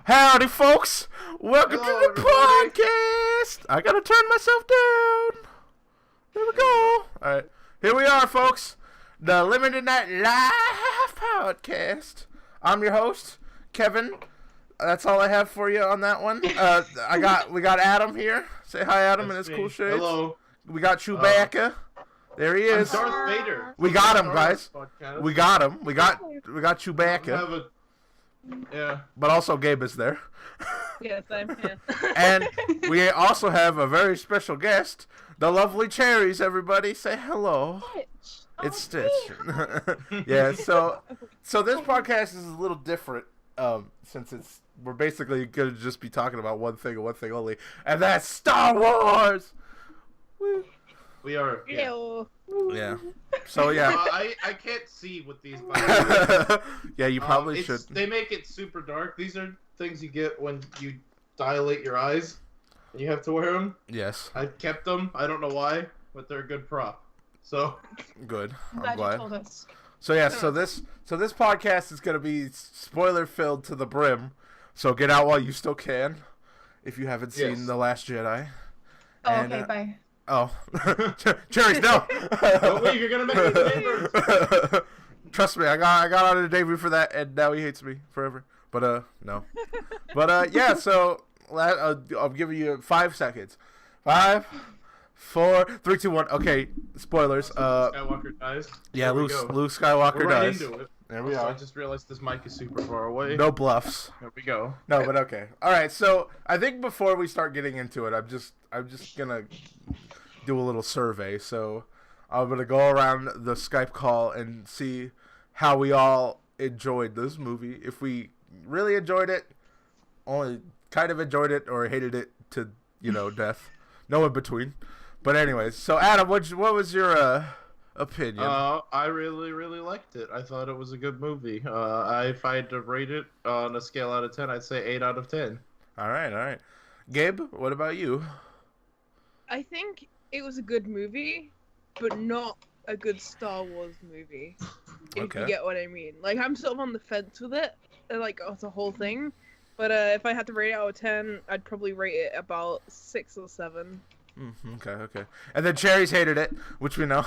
Howdy, folks! Welcome Hello, to the everybody. podcast. I gotta turn myself down. There we go. All right, here we are, folks. The Limited Night Live podcast. I'm your host, Kevin. That's all I have for you on that one. We got Adam here. Say hi, Adam, in That's his me. cool shades. Hello. We got Chewbacca. There he I'm is. Darth Vader. We got him, Star guys. Wars podcast. We got him. We got Chewbacca. Have a- Yeah. But also Gabe is there. Yes, I'm here. And we also have a very special guest, the lovely Cherries. Everybody say hello. It's Stitch. Yeah, so this podcast is a little different, since we're basically gonna just be talking about one thing and one thing only, and that's Star Wars. Woo. We are. Yeah. Ew. Yeah. So yeah. I can't see with these. By the way. Yeah, you probably should. They make it super dark. These are things you get when you dilate your eyes. And you have to wear them. Yes. I kept them. I don't know why, but they're a good prop. So. Good. I'm Glad you glad. told us. So yeah, so this podcast is gonna be spoiler filled to the brim. So get out while you still can, if you haven't seen Yes. The Last Jedi. Oh, And, okay, bye. Oh, Cherries, no! Don't leave. You're gonna make me remember. Trust me, I got out of the debut for that, and now he hates me forever. But no. But yeah, so I'll give you 5 seconds. 5, 4, 3, 2, 1. Okay, spoilers. Skywalker dies. Yeah, There we Luke go. Skywalker We're right dies. into it. There we Also, are. I just realized this mic is super far away. No bluffs. There we go. No, but okay. All right. So I think before we start getting into it, I'm just gonna do a little survey. So I'm gonna go around the Skype call and see how we all enjoyed this movie. If we really enjoyed it, only kind of enjoyed it, or hated it to death. No in between. But anyways, so Adam, what was your opinion? I really, really liked it. I thought it was a good movie. If I had to rate it on a scale out of 10, I'd say 8 out of 10. All right. Gabe, what about you? I think it was a good movie, but not a good Star Wars movie. If Okay. you get what I mean. Like, I'm sort of on the fence with it, like, as a whole thing. But if I had to rate it out of 10, I'd probably rate it about 6 or 7. Okay. And then Cherries hated it, which we know.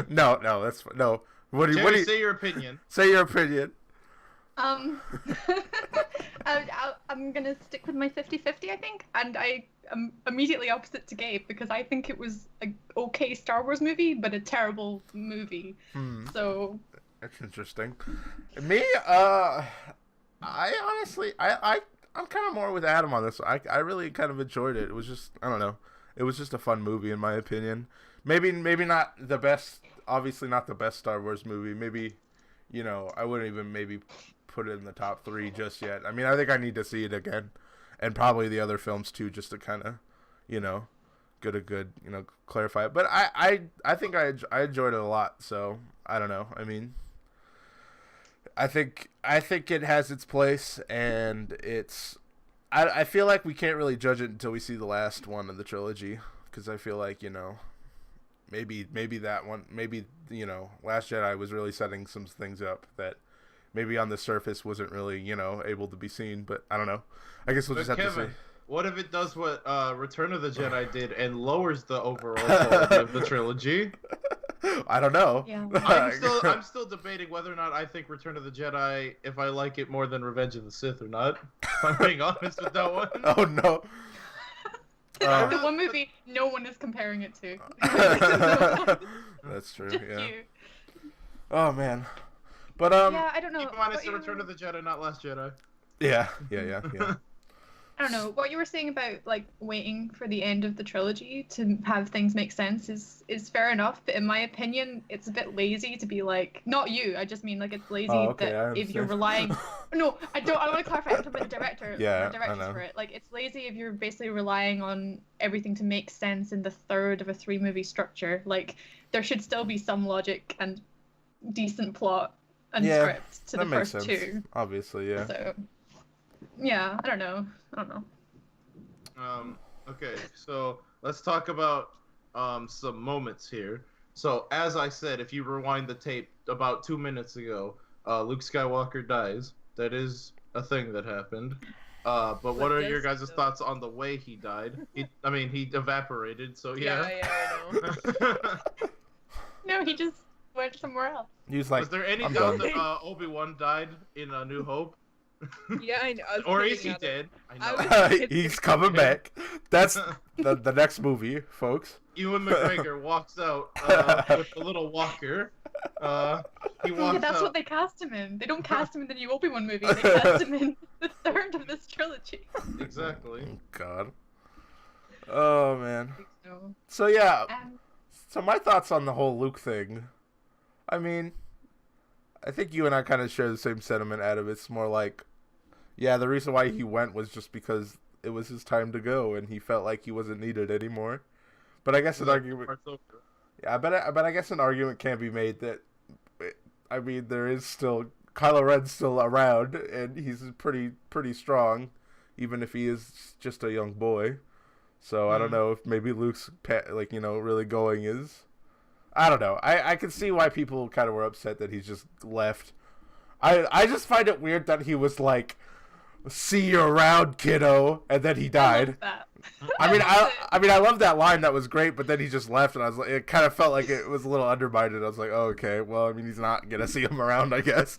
No, that's no. What do you Cherry, say your opinion. say your opinion? I'm gonna stick with my 50-50, I think, and I am immediately opposite to Gabe because I think it was a okay Star Wars movie, but a terrible movie. So That's interesting. Me, I honestly, I'm kind of more with Adam on this. I really kind of enjoyed it. It was just, I don't know. It was just a fun movie in my opinion. Maybe not the best. Obviously, not the best Star Wars movie. Maybe, I wouldn't even maybe put it in the top 3 just yet. I mean, I think I need to see it again, and probably the other films too, just to kind of, get a good, clarify it. But I think I enjoyed it a lot. So I don't know. I mean, I think it has its place, and it's. I feel like we can't really judge it until we see the last one of the trilogy, because I feel like maybe that one, Last Jedi was really setting some things up that maybe on the surface wasn't really able to be seen, but I don't know. I guess we'll But just have Kevin, to what if it does what Return of the Jedi did and lowers the overall quality of the trilogy? see. I don't know. Yeah. I'm still debating whether or not I think Return of the Jedi, if I like it more than Revenge of the Sith or not. If I'm being honest with that one. Oh no. the one movie no one is comparing it to. That's true. Just Yeah. you. Oh man. But Yeah, I don't know. Keep in mind, it's what the you Return were- of the Jedi, not Last Jedi. yeah. I don't know. What you were saying about like waiting for the end of the trilogy to have things make sense is fair enough, but in my opinion, it's a bit lazy to be like, not you. I just mean like it's lazy Oh, okay, I that if you're understand. relying. No, I don't. I want to clarify. I'm talking about the director. Yeah, the I directors know. for it. Like it's lazy if you're basically relying on everything to make sense in the third of a 3-movie structure. Like there should still be some logic and decent plot and Yeah, script to that the makes first sense. 2. Obviously, yeah. So yeah, I don't know. Okay, so let's talk about some moments here. So, as I said, if you rewind the tape about 2 minutes ago, Luke Skywalker dies. That is a thing that happened. But what are your guys' thoughts on the way he died? He evaporated, so yeah. Yeah, I know. No, he just went somewhere else. He was like, Was there any I'm doubt done. that Obi-Wan died in A New Hope? Yeah, I know. I was Or is thinking he of dead? I I know. was- He's coming back. That's the next movie, folks. Ewan McGregor walks out with a little walker. He walks Yeah, that's out. what they cast him in. They don't cast him in the new Obi-Wan movie. They cast him in the third of this trilogy. Exactly. Oh, God. Oh, man. So, So, yeah. um, So, my thoughts on the whole Luke thing. I mean, I think you and I kind of share the same sentiment, Adam. It's more like, yeah, the reason why he went was just because it was his time to go, and he felt like he wasn't needed anymore. But I guess an argument... Yeah, but I guess an argument can be made that, I mean, there is still... Kylo Ren's still around, and he's pretty strong, even if he is just a young boy. So I don't know if maybe Luke's, really going is... I don't know. I can see why people kind of were upset that he's just left. I just find it weird that he was like, "See you around, kiddo," and then he died. I love that. I mean, I love that line. That was great, but then he just left, and I was like, it kind of felt like it was a little undermined. I was like, oh, okay, well, I mean, he's not gonna see him around, I guess.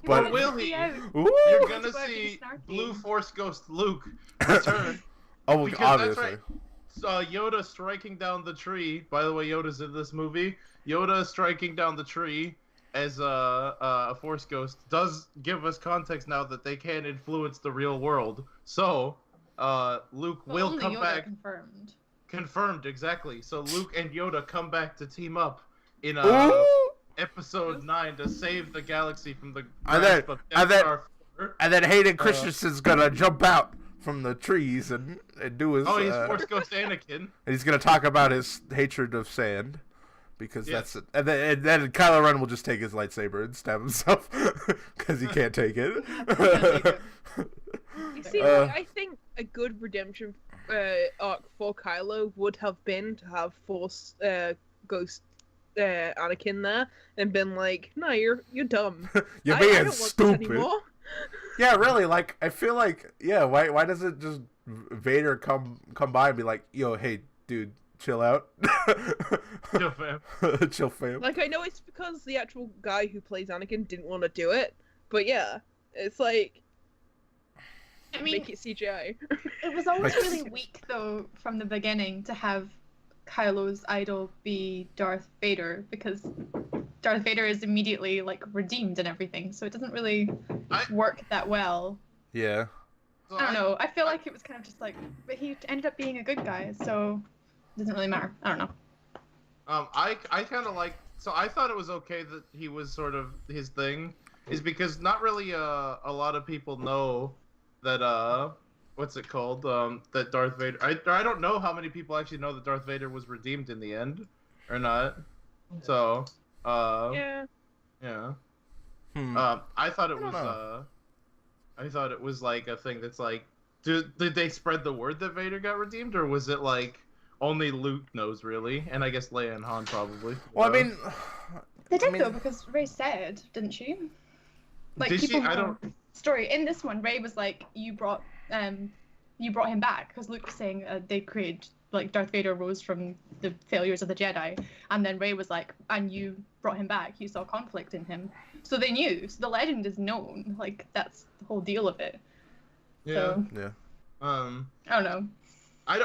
But will he? Ooh. You're gonna That's why see he's snarky. Blue Force Ghost Luke return. Oh, Because obviously. that's right. Yoda striking down the tree. By the way, Yoda's in this movie. Yoda striking down the tree as a Force Ghost does give us context now that they can influence the real world. So, Luke Well, will only come Yoda back. Confirmed. Confirmed, exactly. So Luke and Yoda come back to team up in Ooh. episode 9 to save the galaxy from the And then- grasp of and Death then- Star 4. And then Hayden Christensen's gonna jump out from the trees and do his. Oh, he's Force Ghost Anakin. And he's gonna talk about his hatred of sand, because Yeah. that's it. And then Kylo Ren will just take his lightsaber and stab himself because he can't take it. You see, I think a good redemption arc for Kylo would have been to have Force Ghost Anakin there and been like, "No, you're dumb. You're I being don't want this stupid." anymore." Yeah, really. Like, I feel like, yeah. Why doesn't just Vader come by and be like, "Yo, hey, dude, chill out." Chill, fam. Chill, fam. Like, I know it's because the actual guy who plays Anakin didn't want to do it, but yeah, it's like, I mean, make it CGI. it was always Like- really weak though from the beginning to have Kylo's idol be Darth Vader, because Darth Vader is immediately like redeemed and everything, so it doesn't really work that well. Yeah. So I don't know. I feel like it was kind of just like, but he ended up being a good guy, so it doesn't really matter. I don't know. I kind of like. So I thought it was okay that he was sort of his thing, is because not really a lot of people know that what's it called, that Darth Vader. I don't know how many people actually know that Darth Vader was redeemed in the end, or not. So Yeah. yeah. Hmm. I thought it I don't was know. I thought it was like a thing that's like, did they spread the word that Vader got redeemed, or was it like only Luke knows really, and I guess Leia and Han probably. Well, I mean, They did I mean- though, because Ray said, didn't she? Like Did she? people I know- don't. story in this one, Ray was like, you brought him back, because Luke was saying they created, like, Darth Vader rose from the failures of the Jedi, and then Ray was like, and you brought him back, you saw conflict in him, so they knew. So the legend is known, like, that's the whole deal of it. Yeah. So yeah. I don't know. I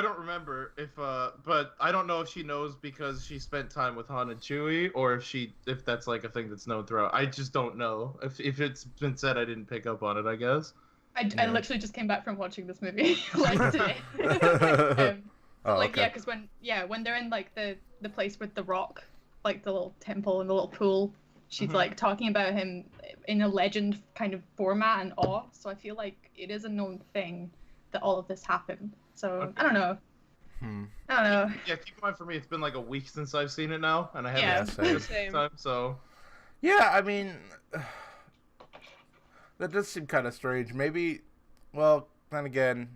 don't remember if but I don't know if she knows because she spent time with Han and Chewie, or if that's like a thing that's known throughout. I just don't know. If it's been said, I didn't pick up on it, I guess. I Yeah. literally just came back from watching this movie like today. Oh, Like okay. yeah, because when they're in like the place with the rock, like the little temple and the little pool, she's Mhm. like talking about him in a legend kind of format and awe. So I feel like it is a known thing that all of this happened. So Okay. I don't know. Hmm. I don't know. Yeah, keep in mind for me, it's been like a week since I've seen it now, and I haven't Yeah. seen it this Same. time, so Yeah, I mean, that does seem kind of strange. Maybe, well, then again,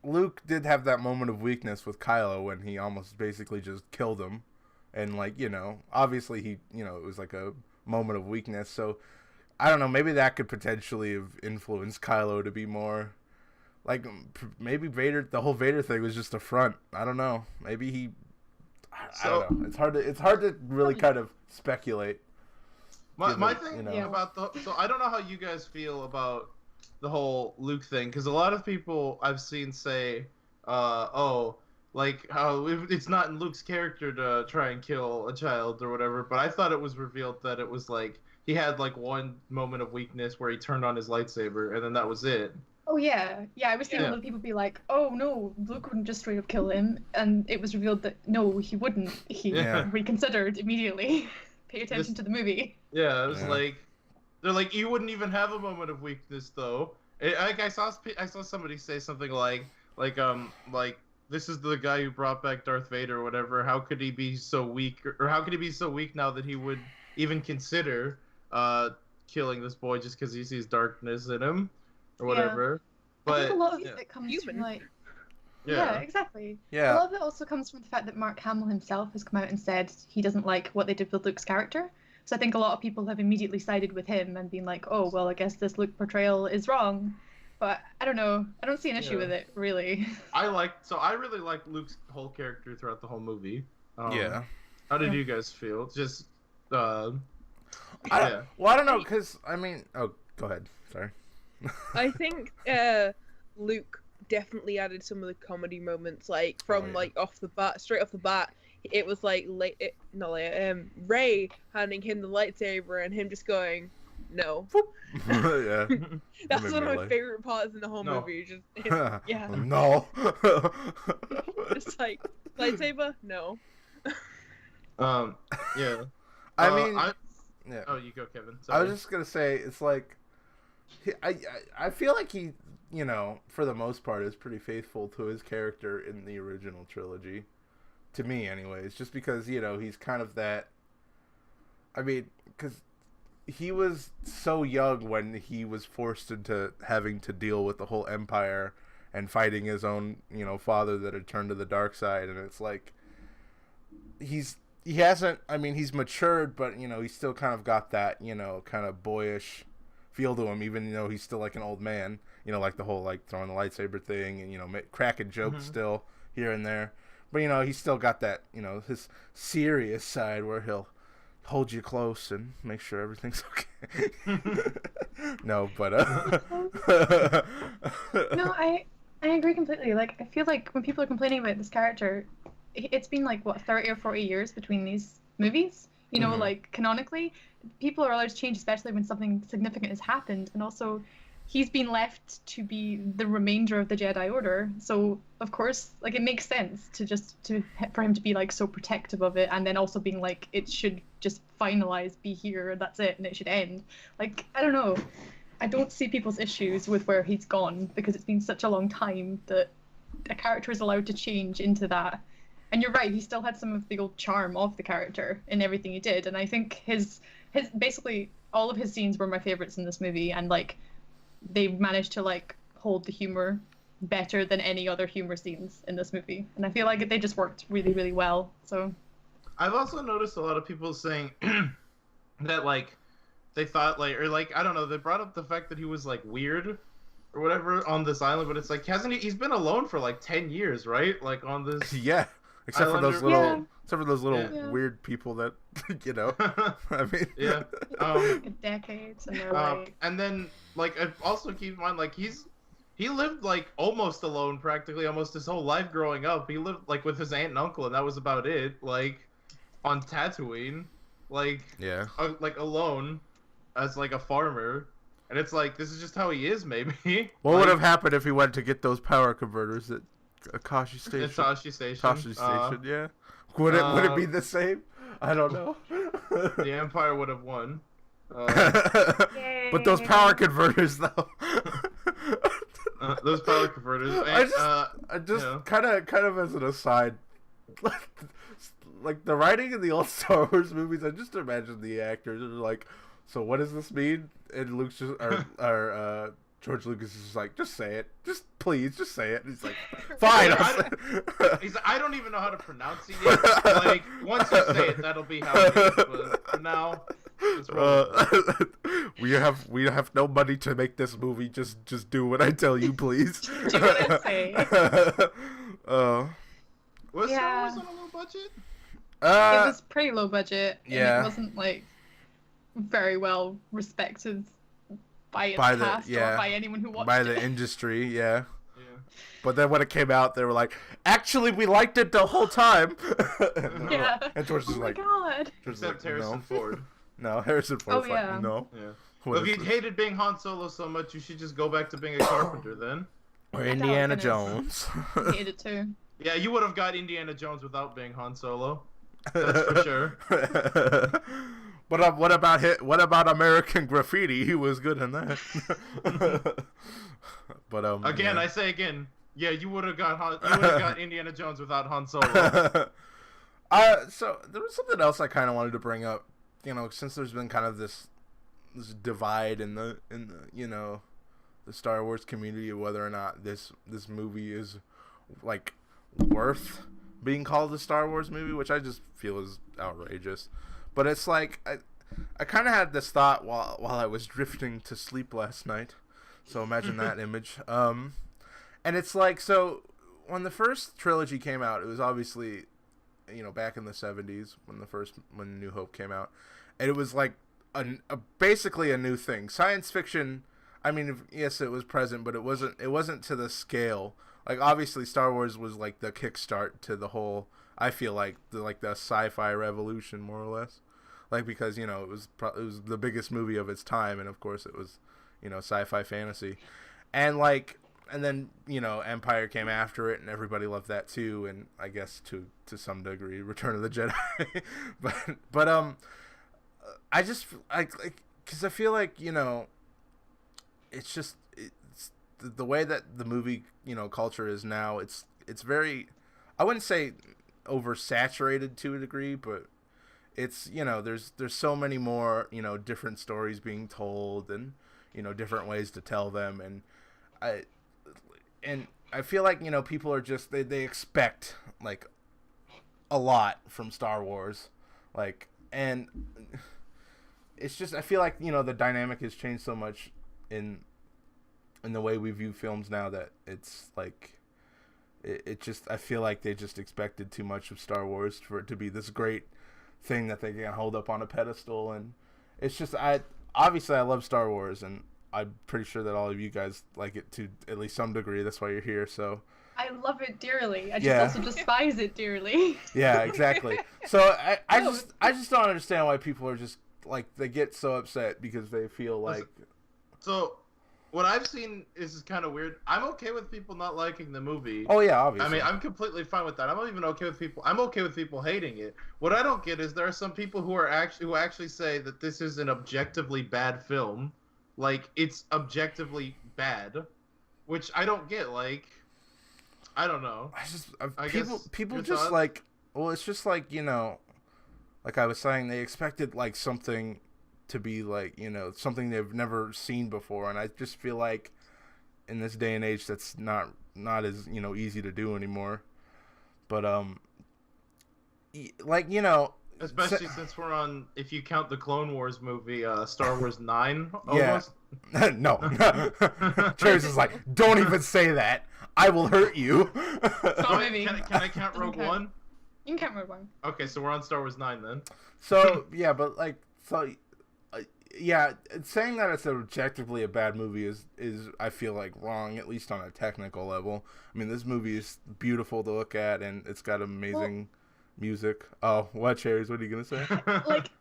Luke did have that moment of weakness with Kylo when he almost basically just killed him. And, like, obviously he, it was like a moment of weakness. So I don't know. Maybe that could potentially have influenced Kylo to be more like maybe Vader. The whole Vader thing was just a front. I don't know. Maybe he. I don't know. It's hard to really kind of speculate. My thing about so I don't know how you guys feel about the whole Luke thing, because a lot of people I've seen say, like how it's not in Luke's character to try and kill a child or whatever. But I thought it was revealed that it was like he had like one moment of weakness where he turned on his lightsaber, and then that was it. Oh yeah, I was seeing a lot of people be like, "Oh no, Luke wouldn't just straight up kill him," and it was revealed that no, he wouldn't. He reconsidered immediately. Pay attention to the movie. Yeah, it was like they're like, you wouldn't even have a moment of weakness though. I saw somebody say something like this is the guy who brought back Darth Vader or whatever. How could he be so weak, or how could he be so weak now that he would even consider killing this boy just because he sees darkness in him or whatever? But I think a lot of it comes from like. Yeah, exactly. Yeah. A lot of it also comes from the fact that Mark Hamill himself has come out and said he doesn't like what they did with Luke's character. So I think a lot of people have immediately sided with him and been like, oh, well, I guess this Luke portrayal is wrong. But I don't know. I don't see an issue with it, really. I really liked Luke's whole character throughout the whole movie. How did you guys feel? Just, Well, I don't know, because, I mean... Oh, go ahead. Sorry. I think Luke definitely added some of the comedy moments, like from straight off the bat. It was like Rey handing him the lightsaber and him just going, "No." Yeah, that's one of my favorite parts in the whole movie. Just him, no. Just like lightsaber, no. Yeah. I mean, Oh, you go, Kevin. Sorry. I was just gonna say, it's like, I feel like he, for the most part, is pretty faithful to his character in the original trilogy. To me, anyways. Just because, he's kind of that... I mean, because he was so young when he was forced into having to deal with the whole Empire and fighting his own, father that had turned to the dark side. And it's like... He's matured, but, he's still kind of got that, kind of boyish feel to him, even though he's still like an old man, like the whole like throwing the lightsaber thing and cracking jokes still here and there, but he's still got that his serious side where he'll hold you close and make sure everything's okay. No, but no, I agree completely. Like, I feel like when people are complaining about this character, it's been like what 30 or 40 years between these movies. Like canonically, people are allowed to change, especially when something significant has happened. And also, he's been left to be the remainder of the Jedi Order. So of course, like, it makes sense for him to be like so protective of it, and then also being like, it should just finalize, be here, that's it, and it should end. Like, I don't know. I don't see people's issues with where he's gone, because it's been such a long time that a character is allowed to change into that. And you're right, he still had some of the old charm of the character in everything he did. And I think his basically all of his scenes were my favorites in this movie, and like they managed to like hold the humor better than any other humor scenes in this movie. And I feel like they just worked really, really well. So I've also noticed a lot of people saying that like they thought like, or like, I don't know, they brought up the fact that he was like weird or whatever on this island, but it's like, he's been alone for like 10 years, right? Like on this Except for those little weird people that, I mean, decades and they're like... And then, like, also keep in mind, like, he lived, like, almost alone practically almost his whole life growing up. He lived, like, with his aunt and uncle, and that was about it, like, on Tatooine, like, like, alone as, like, a farmer. And it's like, this is just how he is, maybe. What would have happened if he went to get those power converters at Akashi Station? Akashi Station, yeah. Would it be the same? I don't know. The Empire would have won. But those power converters, though. Those power converters. I just kind of as an aside, like the writing in the old Star Wars movies, I just imagine the actors are like, so what does this mean? And Luke's just, George Lucas is just like, just say it. Please, just say it. And he's like, fine. He's like, I don't even know how to pronounce it yet. Like, once you say it, that'll be how it is. But for now, Let's roll. We have no money to make this movie. Just do what I tell you, please. Do what I say. Was Yeah. Star Wars on a low budget? It was pretty low budget, and yeah. it wasn't like very well respected by its By the- cast yeah. or by anyone who watched by it. the industry, yeah. Yeah. But then when it came out, they were like, "Actually, we liked it the whole time." Yeah. And George Oh was my like, god. George was Except like, Harrison Ford. No, Harrison Ford's Oh, yeah. like, no. Yeah. What Well, if if- you hated being Han Solo so much, you should just go back to being a carpenter then. or I doubt Indiana Guinness. Jones. I hated it too. Yeah, you would have got Indiana Jones without being Han Solo. That's for sure. But what about American Graffiti? He was good in that. But Again, yeah. I say again. Yeah, you would have got Indiana Jones without Han Solo. So there was something else I kind of wanted to bring up. Since there's been kind of this divide in the the Star Wars community of whether or not this movie is like worth being called a Star Wars movie, which I just feel is outrageous. But it's like I kind of had this thought while I was drifting to sleep last night. So imagine that image. And it's like, so when the first trilogy came out, it was obviously, back in the 70s when New Hope came out, and it was like basically a new thing. Science fiction, I mean, yes, it was present, but it wasn't to the scale. Like, obviously Star Wars was like the kickstart to the whole, I feel like the sci-fi revolution, more or less. Like, because, it was the biggest movie of its time, and of course it was, sci-fi fantasy. And like, and then, Empire came after it, and everybody loved that too, and I guess to some degree, Return of the Jedi. but I just, because I feel like, it's just, it's the way that the movie, culture is now, it's very, I wouldn't say oversaturated to a degree, but it's, there's so many more, different stories being told, and, different ways to tell them, and I feel like, people are just, they expect, like, a lot from Star Wars, like, and it's just, I feel like, the dynamic has changed so much in the way we view films now that it's, like, it just, I feel like they just expected too much of Star Wars for it to be this great thing that they can hold up on a pedestal, and it's just, obviously I love Star Wars, and I'm pretty sure that all of you guys like it to at least some degree. That's why you're here. So I love it dearly. I just Yeah. also despise it dearly. yeah, exactly. So I just don't understand why people are just like, they get so upset because they feel like. So, what I've seen is kind of weird. I'm okay with people not liking the movie. Oh yeah, obviously. I mean, I'm completely fine with that. I'm not even okay with people. I'm okay with people hating it. What I don't get is there are some people who actually say that this is an objectively bad film. Like, it's objectively bad, which I don't get. Like, I don't know. People Your just thoughts? Like, well, it's just like, like I was saying, they expected like something to be like, something they've never seen before, and I just feel like in this day and age that's not as, easy to do anymore. But like, Especially since we're on, if you count the Clone Wars movie, Star Wars 9, yeah. almost. No. Cherries is like, don't even say that. I will hurt you. Not maybe. Can I count Rogue Okay. One? You can count Rogue One. Okay, so we're on Star Wars 9 then. So, yeah, but like, yeah, saying that it's objectively a bad movie is I feel like wrong, at least on a technical level. I mean, this movie is beautiful to look at, and it's got amazing music. Oh, what, Cherries? What are you gonna say?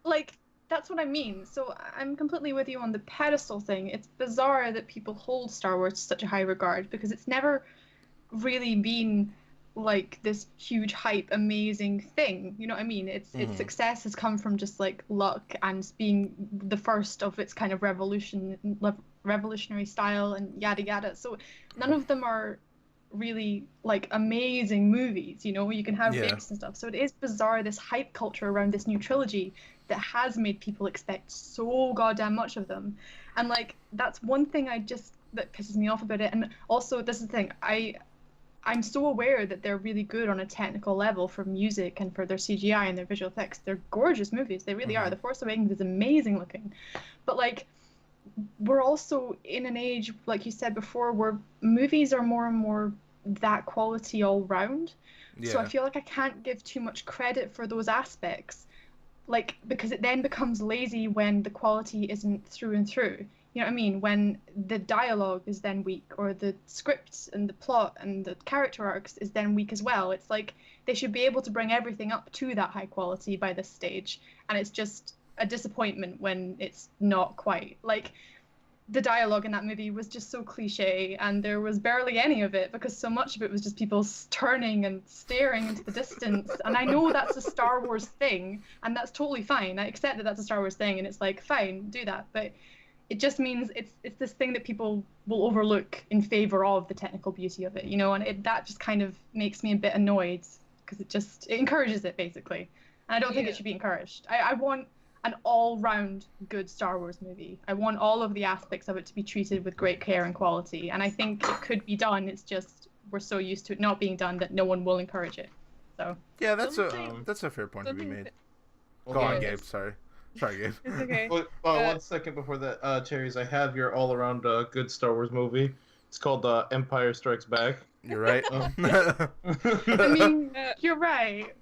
like that's what I mean. So I'm completely with you on the pedestal thing. It's bizarre that people hold Star Wars to such a high regard, because it's never really been like this huge hype amazing thing, you know what I mean? Its success has come from just like luck and being the first of its kind of revolutionary style and yada yada. So none of them are really like amazing movies, you can have fakes and stuff. So it is bizarre, this hype culture around this new trilogy that has made people expect so goddamn much of them. And like, that's one thing that pisses me off about it. And also, this is the thing, I'm so aware that they're really good on a technical level for music and for their CGI and their visual effects. They're gorgeous movies. They really are. The Force Awakens is amazing looking. But like, we're also in an age, like you said before, where movies are more and more that quality all round. So I feel like I can't give too much credit for those aspects, like, because it then becomes lazy when the quality isn't through and through. You know what I mean? When the dialogue is then weak, or the scripts and the plot and the character arcs is then weak as well. It's like they should be able to bring everything up to that high quality by this stage, and it's just a disappointment when it's not quite. Like, the dialogue in that movie was just so cliche, and there was barely any of it because so much of it was just people turning and staring into the distance. And I know that's a Star Wars thing, and that's totally fine. I accept that that's a Star Wars thing, and it's like, fine, do that. But it just means it's this thing that people will overlook in favor of the technical beauty of it, you know, and that just kind of makes me a bit annoyed because it encourages it, basically. And I don't think it should be encouraged. I want an all-round good Star Wars movie. I want all of the aspects of it to be treated with great care and quality, and I think it could be done. It's just we're so used to it not being done that no one will encourage it. So yeah, that's a fair point to be made. Go on, Gabe. Sorry, Gabe. It's okay. Well, 1 second before that, Cherries, I have your all-around good Star Wars movie. It's called Empire Strikes Back. You're right. I mean, you're right.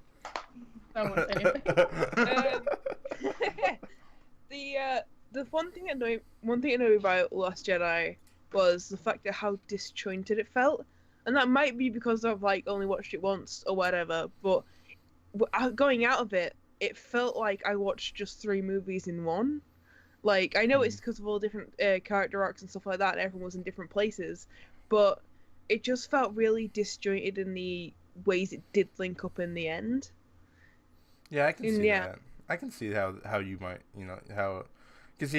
I won't say anything. The one thing that annoyed me about Last Jedi was the fact that how disjointed it felt, and that might be because I've like only watched it once or whatever. But going out of it, it felt like I watched just 3 movies in one. Like, I know it's because of all different character arcs and stuff like that, and everyone was in different places, but it just felt really disjointed in the ways it did link up in the end. Yeah, I can see that. I can see how you might, you know, how... Because,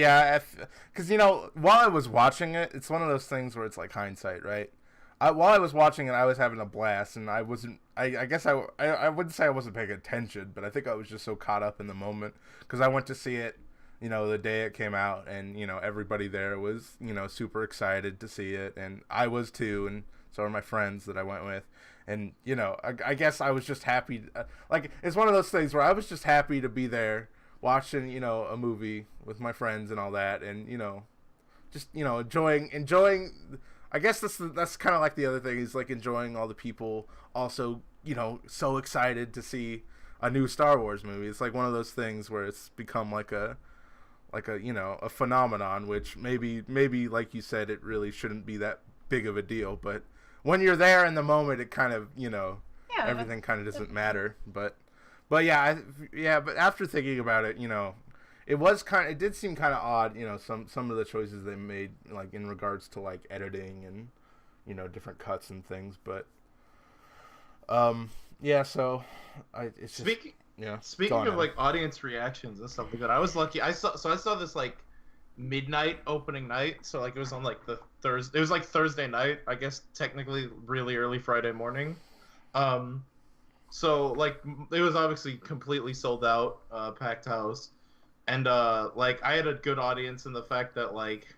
you know, while I was watching it, it's one of those things where it's like hindsight, right? While I was watching it, I was having a blast, and I wasn't... I guess I wouldn't say I wasn't paying attention, but I think I was just so caught up in the moment. Because I went to see it, you know, the day it came out, and, you know, everybody there was, you know, super excited to see it, and I was too, and so were my friends that I went with. And, you know, I guess I was just happy. Like, it's one of those things where I was just happy to be there watching, you know, a movie with my friends and all that. And, you know, just, you know, enjoying. I guess that's kind of like the other thing is, like, enjoying all the people also, you know, so excited to see a new Star Wars movie. It's like one of those things where it's become like a, you know, a phenomenon, which maybe, like you said, it really shouldn't be that big of a deal. But when you're there in the moment, it kind of, you know, everything kind of doesn't matter. But yeah, but after thinking about it, you know, it did seem kind of odd, you know, some of the choices they made, like in regards to like editing and, you know, different cuts and things. But yeah, so it's just speaking of like audience reactions and stuff like that, I was lucky. I saw this like midnight opening night, so like it was on like the Thursday. It was like Thursday night, I guess, technically really early Friday morning. So like it was obviously completely sold out, packed house, and like I had a good audience in the fact that like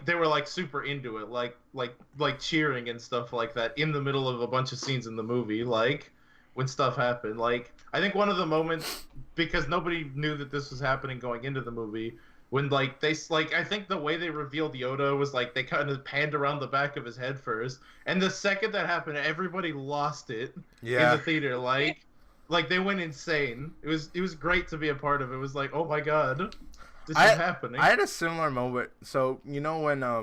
they were like super into it, like cheering and stuff like that in the middle of a bunch of scenes in the movie, like when stuff happened. Like I think one of the moments, because nobody knew that this was happening going into the movie, when like they like I think the way they revealed Yoda was like they kind of panned around the back of his head first, and the second that happened, everybody lost it in the theater. Like they went insane. It was great to be a part of. It was like, oh my god, this is happening. I had a similar moment. So you know when I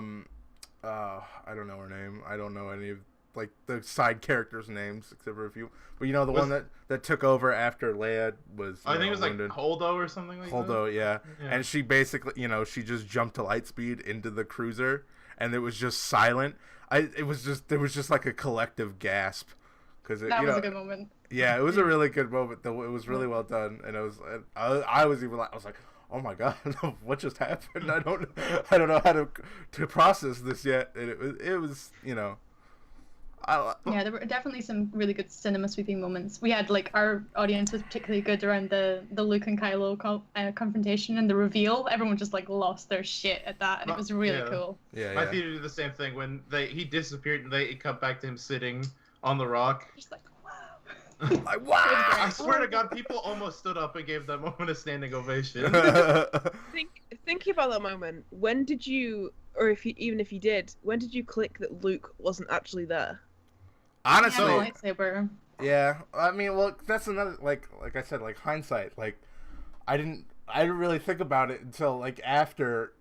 don't know her name. I don't know any of like the side characters' names except for a few. But you know the one that took over after Leia was. I think it was wounded. Like Holdo or something like that. Holdo, yeah. And she basically, you know, she just jumped to light speed into the cruiser, and it was just silent. There was just like a collective gasp because that was a good moment. Yeah, it was a really good moment. Though it was really well done, and I was even like, I was like, oh my god, what just happened? I don't know how to process this yet. And it was you know. Yeah, there were definitely some really good cinema sweeping moments. We had like our audience was particularly good around the Luke and Kylo confrontation and the reveal. Everyone just like lost their shit at that, and it was really cool. Yeah, my theater did the same thing when he disappeared and they cut back to him sitting on the rock. Just like, wow. Like, wow! I swear to God, people almost stood up and gave that moment a standing ovation. Thinking about that moment, when did you, or even if you did, when did you click that Luke wasn't actually there? Honestly, Yeah, lightsaber. yeah. I mean, well, that's another like I said, like hindsight. Like, I didn't really think about it until like after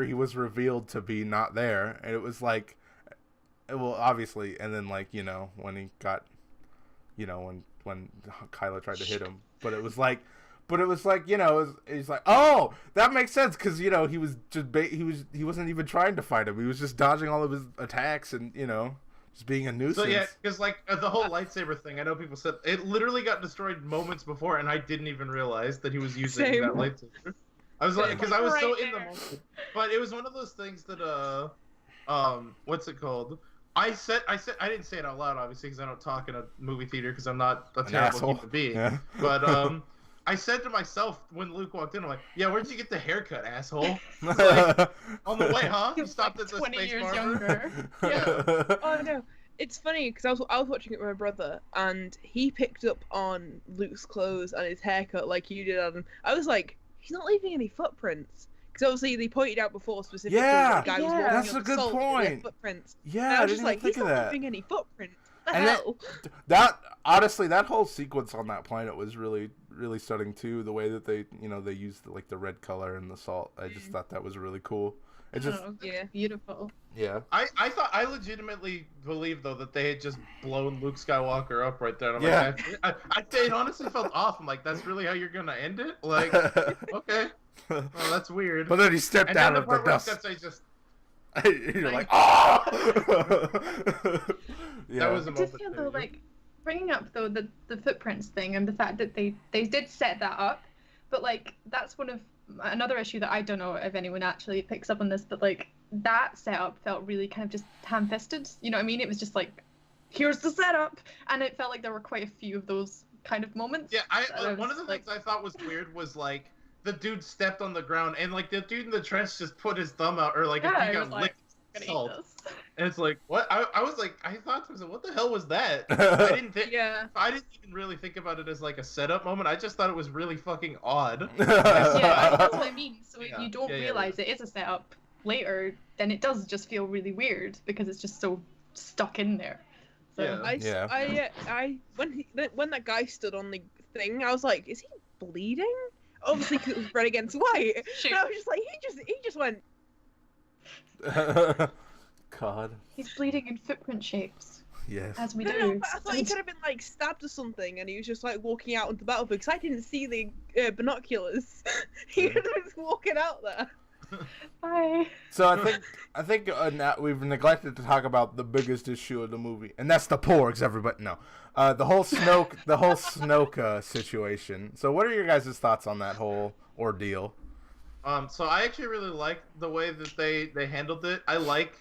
he was revealed to be not there, and it was like, well, obviously, and then like when he got, when Kylo tried to hit him, but it was like. He's like, oh, that makes sense because he was just he wasn't even trying to fight him. He was just dodging all of his attacks and just being a nuisance. So yeah, because like the whole lightsaber thing, I know people said it literally got destroyed moments before, and I didn't even realize that he was using Same. that lightsaber. I was like, because I was so Right in the there. moment. But it was one of those things that what's it called? I didn't say it out loud, obviously, because I don't talk in a movie theater because I'm not a terrible asshole. human being. Yeah. But I said to myself when Luke walked in, I'm like, yeah, where'd you get the haircut, asshole? It's like, on the way, huh? He You was stopped like at the 20 space years barber? younger. Yeah. Oh no, it's funny because I was watching it with my brother and he picked up on Luke's clothes and his haircut like you did, Adam. I was like, he's not leaving any footprints because obviously they pointed out before specifically Yeah, that the guy was yeah. walking That's on a the good salt, and he had point. footprints. Yeah, And I I was didn't just even like, think he's of not that. leaving any footprints. The And that- hell? That honestly, that whole sequence on that planet was really, really stunning too. The way that they, they used like the red color and the salt. I just thought that was really cool. It just, Oh, Yeah. beautiful. yeah. I legitimately believe though that they had just blown Luke Skywalker up right there. And I'm Yeah. like, it honestly felt off. I'm like, that's really how you're gonna end it? Like, okay, well, that's weird. But then he stepped And then out the of the part where he dust. steps, I just You're like, oh! Yeah. that was a I did moment. feel there, though, yeah. like bringing up though the footprints thing and the fact that they did set that up, but like that's one of another issue that I don't know if anyone actually picks up on this, but like that setup felt really kind of just ham-fisted. You know what I mean? It was just like, here's the setup, and it felt like there were quite a few of those kind of moments. Yeah, that one of the things I thought was weird was like the dude stepped on the ground and like the dude in the trench just put his thumb out or like Yeah, he I got was like, licked gonna salt. eat this. And it's like what I was like I thought to myself, what the hell was that? I didn't think Yeah. I didn't even really think about it as like a setup moment. I just thought it was really fucking odd. Yeah, that's what I mean. So if Yeah, you don't yeah, yeah, realize it is a setup later, then it does just feel really weird because it's just so stuck in there. So, Yeah. When that guy stood on the thing, I was like, is he bleeding? Obviously, because it was red against white. Shoot. And I was just like, he just went. God. He's bleeding in footprint shapes, Yes. as we No, do. but I thought he could have been like stabbed or something, and he was just like walking out onto the battlefield because I didn't see the binoculars. He was walking out there. Bye. So I think now we've neglected to talk about the biggest issue of the movie, and that's the porgs. Everybody, no, the whole Snoke situation. So what are your guys' thoughts on that whole ordeal? So I actually really like the way that they handled it. I like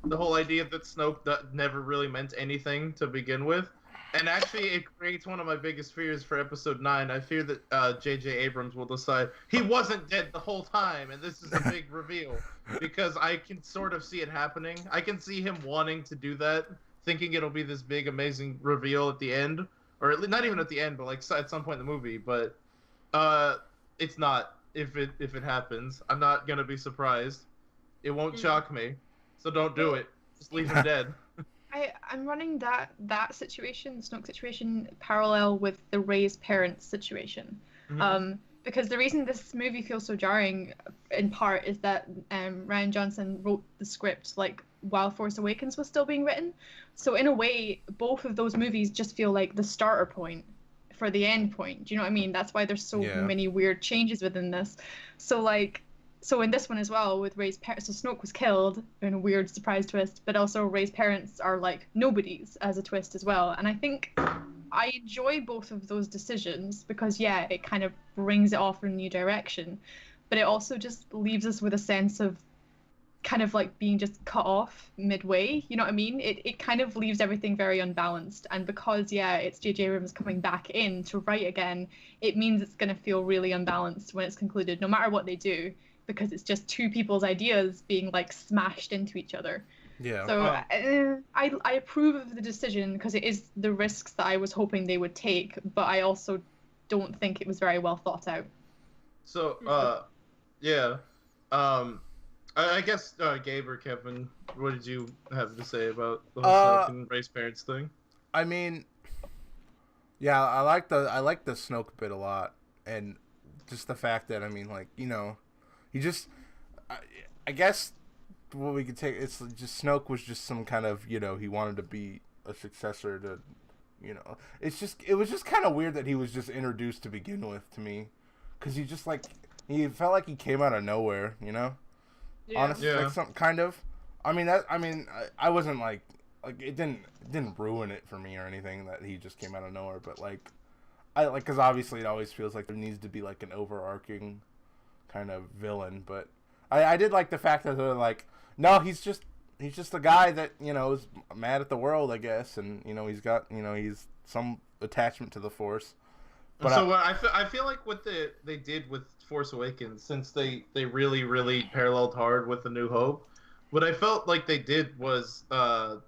the whole idea that Snoke never really meant anything to begin with. And actually, it creates one of my biggest fears for Episode 9. I fear that J.J. Abrams will decide he wasn't dead the whole time, and this is a big reveal. Because I can sort of see it happening. I can see him wanting to do that, thinking it'll be this big, amazing reveal at the end. Or not even at the end, but like at some point in the movie. But it's not. If it happens, I'm not gonna be surprised. It won't shock me. So don't do it. Just leave him dead. I'm running that situation, the Snoke situation, parallel with the Rey's parents situation. Mhm. Because the reason this movie feels so jarring, in part, is that Rian Johnson wrote the script like while Force Awakens was still being written. So in a way, both of those movies just feel like the starter point for the end point. Do you know what I mean? That's why there's so Yeah. many weird changes within this. So in this one as well, with Rey's parents, so Snoke was killed in a weird surprise twist, but also Rey's parents are like nobodies as a twist as well. And I think I enjoy both of those decisions because, yeah, it kind of brings it off in a new direction, but it also just leaves us with a sense of kind of like being just cut off midway. You know what I mean? It kind of leaves everything very unbalanced. And because, yeah, it's J.J. Abrams coming back in to write again, it means it's going to feel really unbalanced when it's concluded, no matter what they do, because it's just two people's ideas being like smashed into each other. Yeah. So Um, I approve of the decision because it is the risks that I was hoping they would take, but I also don't think it was very well thought out. So, yeah. I guess Gabe or Kevin, what did you have to say about the whole Snoke and race parents thing? I mean, yeah, I like the Snoke bit a lot, and just the fact that, I mean, like, you know, he just I, I guess what we could take, it's just Snoke was just some kind of, you know, he wanted to be a successor to, you know, it was just kind of weird that he was just introduced to begin with to me, because he just like he felt like he came out of nowhere, you know. Yeah. Honestly, Yeah. like some kind of. I wasn't like it didn't ruin it for me or anything that he just came out of nowhere, but like I like, because obviously it always feels like there needs to be like an overarching kind of villain, but I did like the fact that they're like, no, he's just a guy that, you know, is mad at the world, I guess, and, you know, he's some attachment to the Force. But So what I feel like what they did with Force Awakens, since they really really paralleled hard with The New Hope, what I felt like they did was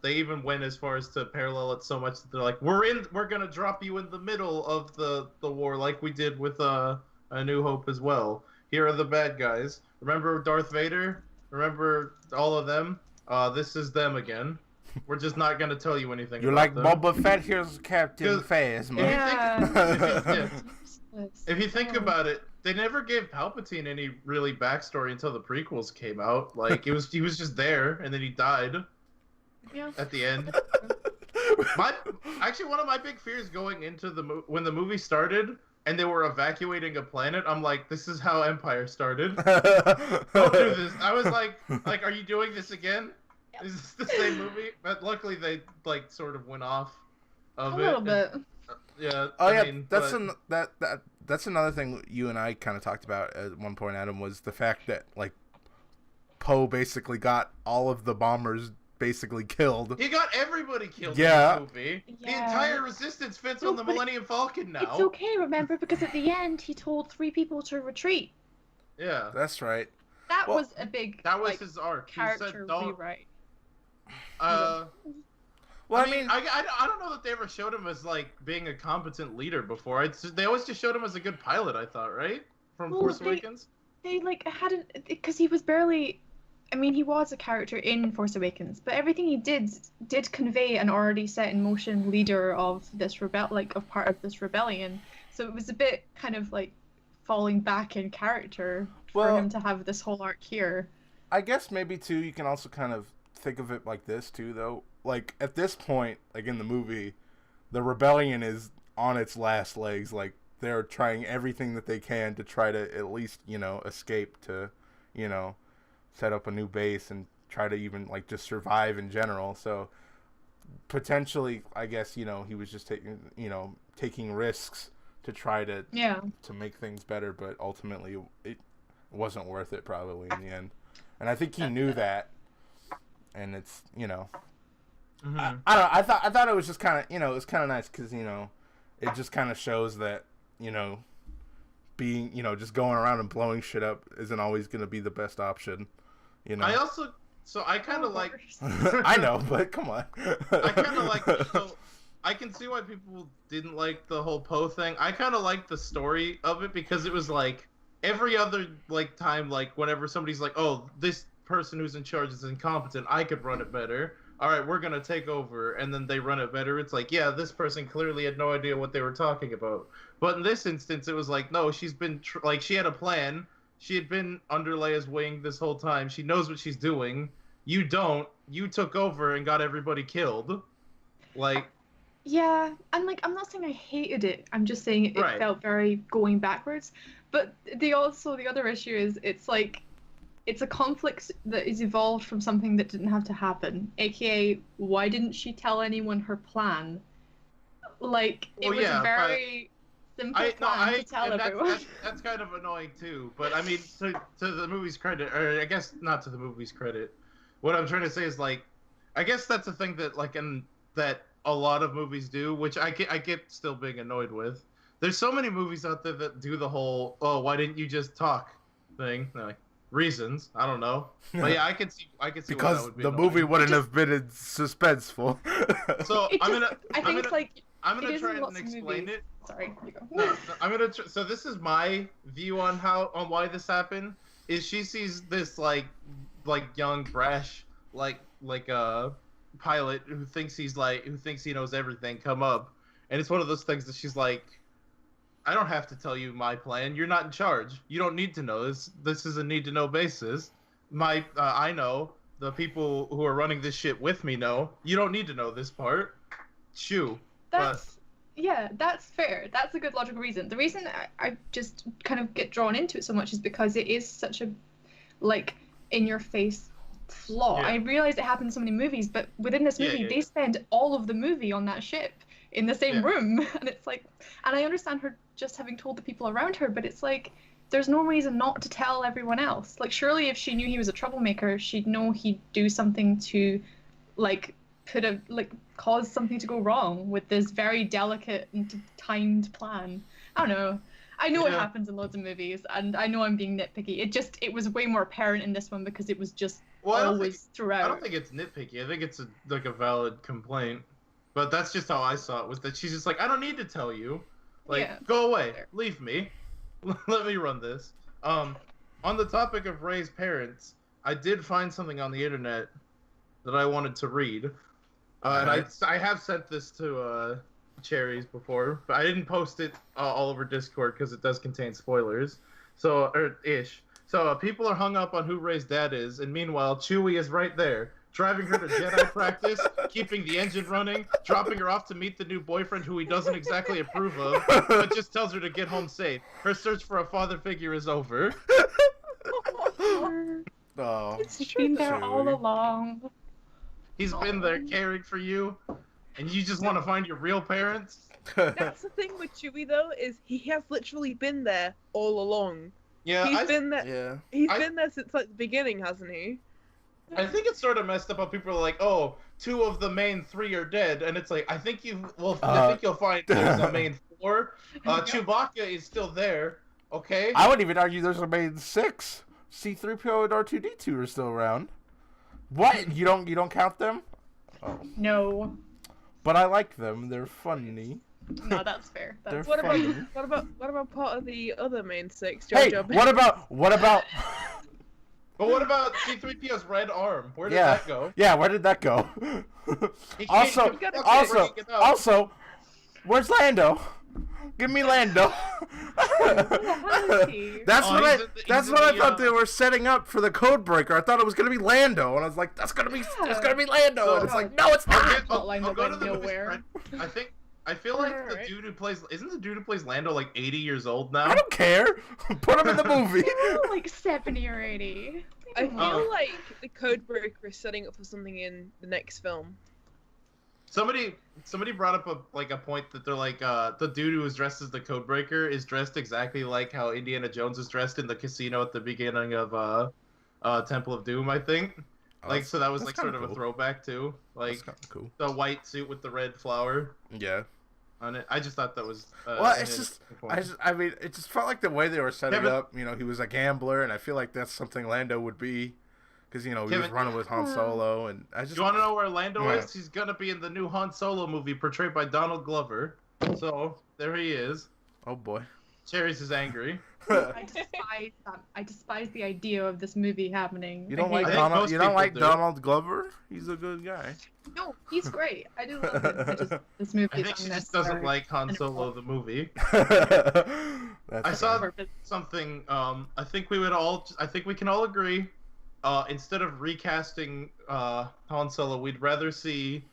they even went as far as to parallel it so much that they're like, we're gonna drop you in the middle of the war like we did with A New Hope as well. Here are the bad guys. Remember Darth Vader? Remember all of them? This is them again. We're just not gonna tell you anything. you're about like them. Boba Fett, here's Captain 'Cause- Phasma. Yeah. If you think Oh. about it, they never gave Palpatine any really backstory until the prequels came out. Like he was just there, and then he died Yeah. at the end. Actually, one of my big fears going into when the movie started and they were evacuating a planet, I'm like, this is how Empire started. Don't do this. I was like, are you doing this again? Yep. Is this the same movie? But luckily, they like sort of went off of A it. little bit. Yeah. Oh I yeah, mean, that's but- that's another thing you and I kind of talked about at one point, Adam, was the fact that like Poe basically got all of the bombers basically killed. He got everybody killed Yeah. in the movie. The Yeah. entire Resistance fits No, on the but Millennium Falcon now. It's okay, remember, because at the end he told 3 people to retreat. Yeah. That's right. That Well, was a big That was like, his arc. He character said, "Don't." rewrite. Well, I mean, I don't know that they ever showed him as like being a competent leader before. They always just showed him as a good pilot. I thought, right? From Well, Force they- Awakens. They like hadn't, because he was barely. I mean, he was a character in Force Awakens, but everything he did convey an already set in motion leader of this of part of this rebellion. So it was a bit kind of like falling back in character for Well- him to have this whole arc here. I guess maybe too you can also kind of think of it like this too, though. Like at this point, like in the movie, the rebellion is on its last legs. Like they're trying everything that they can to try to at least, you know, escape to, you know, set up a new base and try to even like just survive in general. So potentially, I guess, you know, he was just taking risks to try to Yeah. make things better, but ultimately it wasn't worth it probably in the end. And I think he knew that. And it's, you know, Mhm. I don't know. I thought it was just kind of, you know, it was kind of nice because, you know, it just kind of shows that, you know, being, you know, just going around and blowing shit up isn't always going to be the best option, you know. I kind of like. I know, but come on. I kind of like. So I can see why people didn't like the whole Poe thing. I kind of like the story of it because it was like every other like time, like whenever somebody's like, "Oh, this person who's in charge is incompetent. I could run it better. All right, we're gonna take over," and then they run it better. It's like, yeah, this person clearly had no idea what they were talking about. But in this instance, it was like, no, she's been like she had a plan. She had been under Leia's wing this whole time. She knows what she's doing. You don't. You took over and got everybody killed. Like, Yeah, and like I'm not saying I hated it. I'm just saying it Right. felt very going backwards. But the other issue is it's like it's a conflict that is evolved from something that didn't have to happen. AKA, why didn't she tell anyone her plan? Like it Well, was yeah, a very simple plan to tell and everyone. that's kind of annoying too. But I mean, to the movie's credit, or I guess not to the movie's credit, what I'm trying to say is like, I guess that's a thing that like that a lot of movies do, which I get still being annoyed with. There's so many movies out there that do the whole, oh, why didn't you just talk thing? Like, reasons. I don't know, but yeah, I can see why that Because would be the annoying. movie wouldn't have been as suspenseful. So It I'm just, I think it's like gonna it is try in and lots of explain movies. it. Sorry, you go. No, I'm gonna. So this is my view on why this happened. Is she sees this like young brash pilot who thinks he knows everything come up, and it's one of those things that she's like, I don't have to tell you my plan. You're not in charge. You don't need to know this. This is a need to know basis. I know. The people who are running this shit with me know. You don't need to know this part. Shoo. That's fair. That's a good logical reason. The reason I just kind of get drawn into it so much is because it is such a like in your face flaw. Yeah. I realize it happens in so many movies, but within this movie they spend all of the movie on that ship in the same room, and it's like, and I understand her just having told the people around her, but it's like there's no reason not to tell everyone else. Like, surely if she knew he was a troublemaker, she'd know he'd do something to like cause something to go wrong with this very delicate and timed plan. I don't know. I know it happens in loads of movies, and I know I'm being nitpicky. It was way more apparent in this one because it was just always throughout. I don't think it's nitpicky. I think it's a valid complaint. But that's just how I saw it, was that she's just like, I don't need to tell you. Like, go away. Fair. Leave me. Let me run this. On the topic of Rey's parents, I did find something on the internet that I wanted to read. And I have sent this to Cherries before, but I didn't post it all over Discord because it does contain spoilers. So people are hung up on who Rey's dad is, and meanwhile, Chewie is right there, driving her to Jedi practice, keeping the engine running, dropping her off to meet the new boyfriend who he doesn't exactly approve of, but just tells her to get home safe. Her search for a father figure is over. Oh, It's been there all along. He's been there caring for you, and you just want to find your real parents? That's the thing with Chewie though, is he has literally been there all along. Yeah, He's been there. Yeah. He's been there since like the beginning, hasn't he? I think it's sort of messed up how people are like, oh, 2 of the main 3 are dead, and it's like, I think you'll find there's a main 4. Chewbacca is still there, okay? I would even argue there's a main 6. C-3PO and R2-D2 are still around. What? You don't count them? Oh. No. But I like them. They're funny. No, that's fair. That's What funny. about part of the other main 6? Hey, what about? But what about C-3PO's red arm? Where did that go? Yeah, where did that go? He also, can't- also, where's Lando? Give me Lando. How is he? That's Oh, what I. he's That's in what I the, thought they were setting up for the code breaker. I thought it was gonna be Lando, and I was like, "That's gonna be Lando." So- and it's like, "No, it's I'll not." go Plotline that to went the movie. nowhere. I feel like the Alright. dude who plays Lando like 80 years old now? I don't care. Put him in the movie. They were like 70 or 80. I feel like the code breaker is setting up for something in the next film. Somebody brought up a point that they're like, the dude who was dressed as the Codebreaker is dressed exactly like how Indiana Jones is dressed in the casino at the beginning of Temple of Doom, I think. Like, so that was like sort of a throwback too, like That's kind of cool. the white suit with the red flower Yeah. on it. I just thought that was. Well, it's just, I mean, it just felt like the way they were setting Kevin- up. You know, he was a gambler, and I feel like that's something Lando would be, because he was Kevin- running with Han Solo, and I just. You want to know where Lando Yeah. is? He's gonna be in the new Han Solo movie portrayed by Donald Glover. So there he is. Oh boy. Cherries is angry. I despise that. I despise the idea of this movie happening. You don't I hate like I think Donald? most You don't people like do. Donald Glover? He's a good guy. No, he's great. I do love him. This movie I is think she just unnecessary. doesn't like Han Solo the movie. That's I saw fine. something. I think we can all agree. Instead of recasting Han Solo, we'd rather see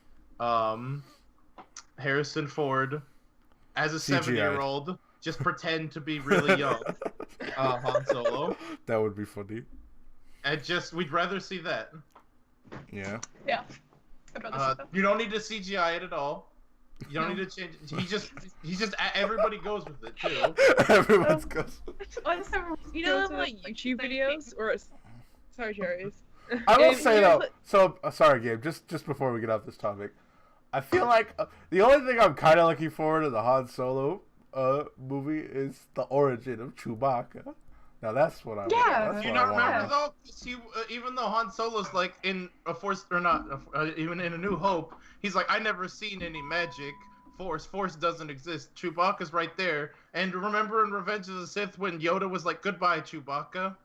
Harrison Ford as a CGI. 70-year-old just pretend to be really young Han Solo, That would be funny. and we'd rather see that. Yeah. Yeah. I'd rather see that. You don't need to CGI it at all. You don't need to change. He just everybody goes with it too. Everyone's goes. You know them like YouTube videos, or it's... Sorry, Cherries. I will Yeah, say you though. know, So sorry, Gabe. Just before we get off this topic, I feel like the only thing I'm kind of looking forward to the Han Solo movie is the origin of Chewbacca. Now that's what I want. Yeah. That's Do you what I not want. remember though? Even though Han Solo's like in a Force or not, even in A New Hope, he's like, I never seen any magic. Force doesn't exist. Chewbacca's right there. And remember in Revenge of the Sith when Yoda was like, "Goodbye, Chewbacca."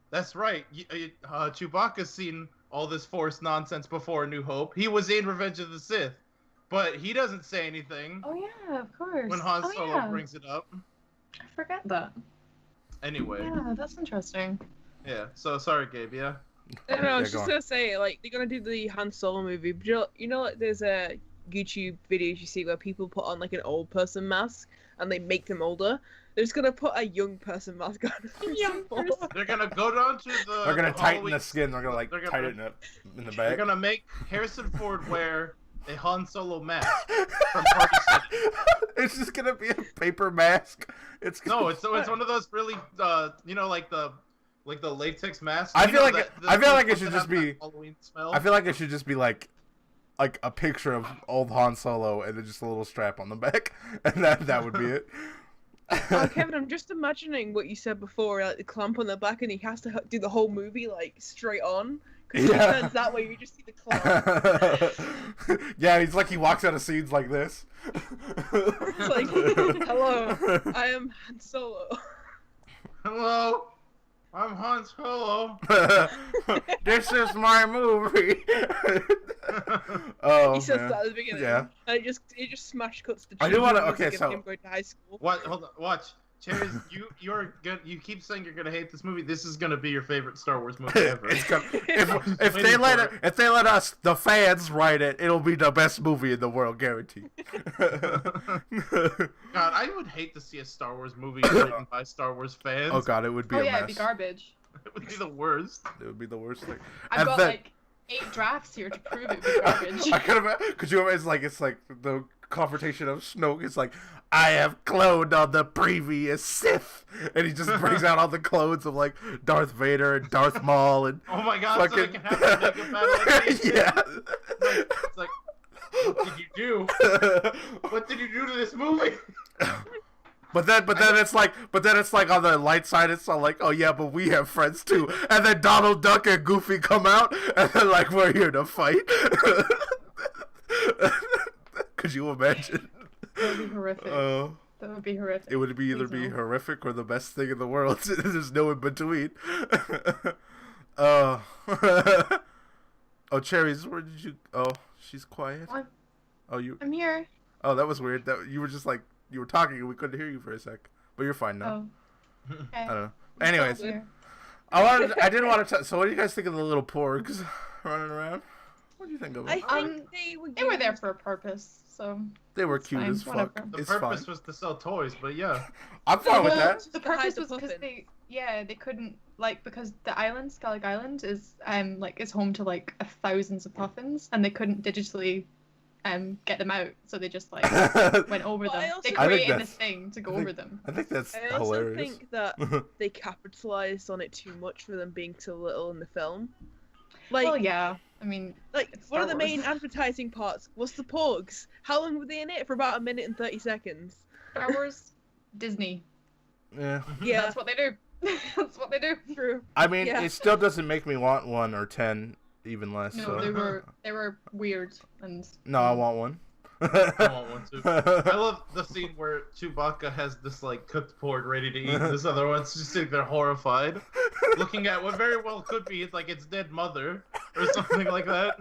That's right. Chewbacca's seen all this Force nonsense before A New Hope. He was in Revenge of the Sith, but he doesn't say anything Oh yeah, of course. when Han Oh, Solo yeah. brings it up. I forget that. Anyway, Yeah, that's interesting. yeah. So sorry, Gabe. Yeah. I don't know, I was Yeah, go just on. gonna say, like, they're gonna do the Han Solo movie, but like, there's a YouTube videos you see where people put on like an old person mask and they make them older. They're just gonna put a young person mask on. Young person. They're gonna go down to the. They're gonna the tighten Halloween- the skin. They're gonna like they're gonna- tighten it up in the They're back. gonna make Harrison Ford wear a Han Solo mask from Party City. It's just gonna be a paper mask. It's No, it's one of those really, like the latex masks. I You feel know, like the I feel like ones it should that just have that be. Halloween smell. I feel like it should just be like a picture of old Han Solo and then just a little strap on the back, and that would be it. Oh, Kevin, I'm just imagining what you said before, like the clamp on the back, and he has to do the whole movie like straight on. Because Yeah. he turns that way, you just see the clamp. Yeah, he's like he walks out of scenes like this. It's like, hello, I am Han Solo. Hello, I'm Han Solo. This is my movie. Oh, He says man. that at the beginning. Yeah. And it just smash cuts to I do wanna- music okay, of so- him going to high school. What? Hold on. Watch. Cherries, you're good. You keep saying you're gonna hate this movie. This is gonna be your favorite Star Wars movie ever. It's gonna, if they Waiting let for it, if they let us, the fans, write it, it'll be the best movie in the world, guaranteed. God, I would hate to see a Star Wars movie written by Star Wars fans. Oh god, it would be Oh a yeah, mess. it'd be garbage. It would be the worst. It would be the worst thing. I've And got then- like 8 drafts here to prove it'd be garbage. I could imagine. Could you imagine? It's like the confrontation of Snoke. It's like, I have cloned on the previous Sith, and he just brings out all the clones of like Darth Vader and Darth Maul and Oh my god, so they fucking can have a mega battle. Like this. yeah. It's like, what did you do? What did you do to this movie? But then it's like on the light side, it's all like, oh yeah, but we have friends too. And then Donald Duck and Goofy come out, and they're like, we're here to fight. Could you imagine? That would be horrific. That would be horrific. It would be either Please be no. horrific or the best thing in the world. There's no in between. Oh, Cherries, where did you? Oh, she's quiet. I'm- Oh, you. I'm here. Oh, that was weird. That you were just like you were talking and we couldn't hear you for a sec, but you're fine now. Oh. Okay. I don't know. Anyways, Here. I did want to. So, what do you guys think of the little porgs running around? What do you think of them? I think They were there for a purpose, so They were it's cute fine, as fuck. whatever. The It's purpose fine. was to sell toys, but yeah. I'm fine with Well, that. the To hide purpose the was because puffin. they couldn't because the island, Skellig Island, is is home to like thousands of puffins, and they couldn't digitally get them out, so they just like went over But I them. also- They I think created that's- this thing to go I think- over them. I think that's I also hilarious. think that they capitalized on it too much for them being too little in the film. Like, Well, yeah. I mean, like it's one of the Star main Wars. advertising parts was the porgs. How long were they in it? For about 1 minute and 30 seconds. Star Wars, Disney. Yeah. Yeah, That's what they do. That's what they do. true. I mean, Yeah. it still doesn't make me want 1 or 10, even less. No, so. they were weird and. No, I want one. I want one too. I love the scene where Chewbacca has this like cooked pork ready to eat. And this other one's just sitting there horrified, looking at what very well could be it's like its dead mother or something like that.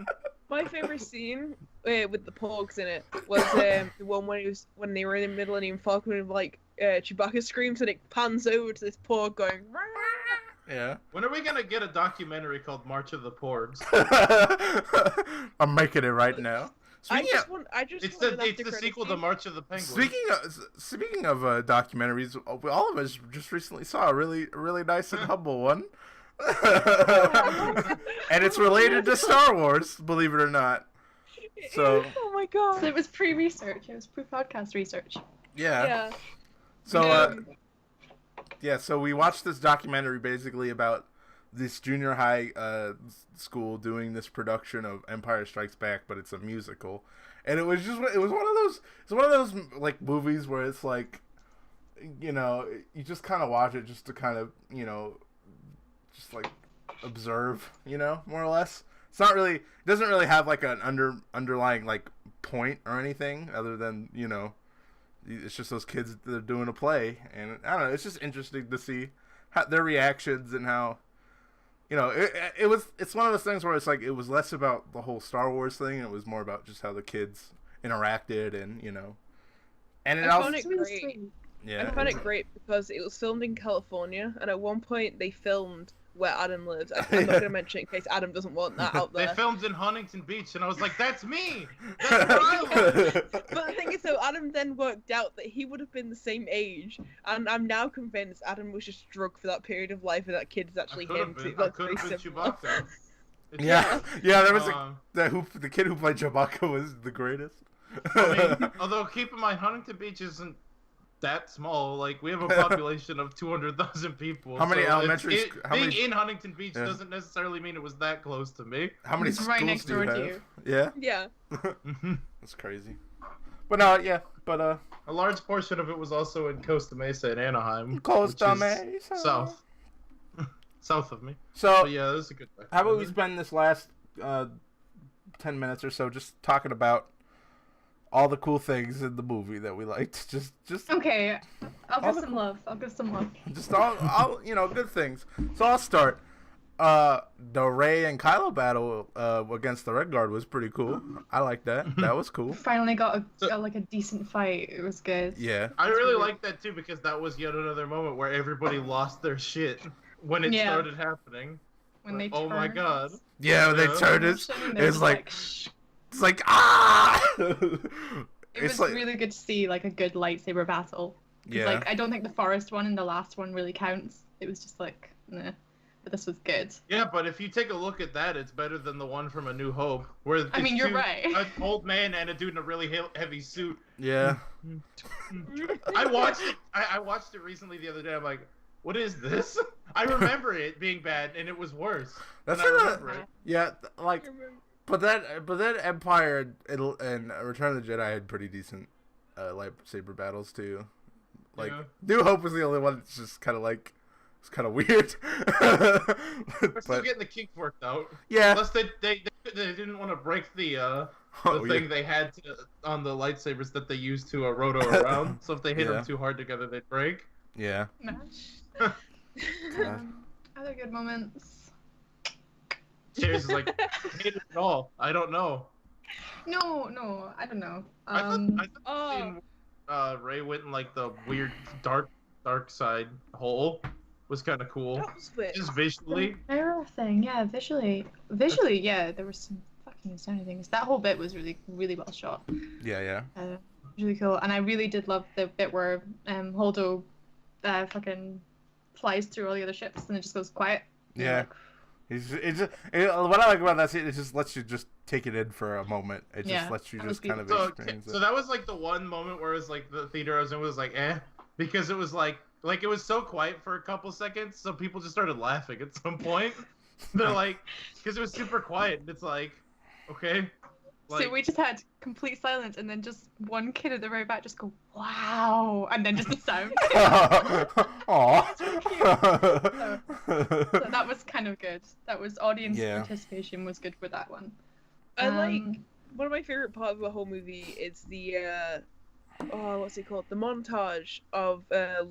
My favorite scene with the porgs in it was the one when they were in the Millennium Falcon and like Chewbacca screams and it pans over to this porg going. "Rah!" Yeah. When are we gonna get a documentary called March of the Porgs? I'm making it right now. I Speaking just of, want It's wanted the after sequel to credits March of the Penguins. speaking of documentaries, all of us just recently saw a really nice and humble one. And it's related to Star Wars, believe it or not. scene. So Oh my god. So it was pre-research. It was pre-podcast research. yeah. Yeah. So Um, yeah, so we watched this documentary basically about this junior high school doing this production of Empire Strikes Back, but it's a musical, and it was one of those like movies where it's like you know, you just kind of watch it just to kind of, you know, just like observe, you know, more or less. It's not really, it doesn't really have like an underlying like point or anything other than, you know, it's just those kids that are doing a play, and I don't know, it's just interesting to see their reactions and how, you know, it's one of those things where it's like it was less about the whole Star Wars thing, it was more about just how the kids interacted, and you know, and it I also found it great. yeah, I found it great because it was filmed in California, and at one point they filmed where Adam lives. I'm not going to mention it in case Adam doesn't want that out They there. filmed in Huntington Beach, and I was like, "That's me. That's where I live." But the thing is, though, Adam then worked out that he would have been the same age, and I'm now convinced Adam was just drugged for that period of life, and that kid is actually him. 'cause it I looks could very have been similar. Chewbacca. It's yeah, yeah. There was Um, the kid who played Chewbacca was the greatest. I mean, although keep in mind, Huntington Beach isn't that small. Like, we have a population of 200,000 people. How many so elementary it, sc- how being many- in Huntington Beach Yeah. doesn't necessarily mean it was that close to me. How many It's schools right next do you door to have? you. Yeah, Yeah. that's crazy. But no, yeah, but A large portion of it was also in Costa Mesa and Anaheim, Costa which is Mesa. south, south of me. So But yeah, it was a good. how about we spend this last 10 minutes or so just talking about all the cool things in the movie that we liked? Just Okay, I'll All give some love. I'll give some love. just all you know, good things. So I'll start. The Rey and Kylo battle against the Red Guard was pretty cool. I like that. That was cool. Finally got like a decent fight. It was good. Yeah. I really liked that too because that was yet another moment where everybody lost their shit when it Yeah. started happening. When they Oh my turned. god. Yeah, when they Yeah. turned it. They It's were like shh. it's like ah. It was really good to see like a good lightsaber battle. 'Cause, Yeah. Like I don't think the forest one and the last one really counts. It was just like, nah. But this was good. Yeah, but if you take a look at that, it's better than the one from A New Hope, where I mean, it's you're two- right. an old man and a dude in a really heavy suit. Yeah. I watched it. I watched it recently the other day. I'm like, what is this? I remember it being bad, and it was worse. That's And I not remember it. Yeah, like but that Empire and Return of the Jedi had pretty decent lightsaber battles too. Like Yeah. New Hope was the only one that's just kind of like it's kind of weird. We're still but getting the kinks worked out. yeah, Unless they didn't want to break the Oh, thing yeah. they had on the lightsabers that they used to roto around. So if they hit Yeah. them too hard together, they'd break. Yeah. God. Other good moments. Cherries is like, hate it at all. I don't know. No, I don't know. I thought Oh. seeing Ray went in like the weird dark side hole was kind of cool. That was weird. Just visually. The mirror thing, yeah, visually, yeah, there was some fucking astounding things. That whole bit was really, really well shot. Yeah. Really cool, and I really did love the bit where Holdo fucking flies through all the other ships and it just goes quiet. And you're Yeah. like, What I like about that scene, it just lets you just take it in for a moment. It just Yeah, lets you that was just kind of So, experience so it. that was like the one moment where it was like the theater I was in was like, because it was like it was so quiet for a couple seconds, so people just started laughing at some point. They're like, because it was super quiet, and it's like, okay. Like, so we just had complete silence, and then just one kid at the very back just go, "Wow!" and then just the sound. So that was kind of good. That was audience Yeah. participation was good for that one. I like Um, one of my favorite parts of the whole movie is the what's it called? The montage of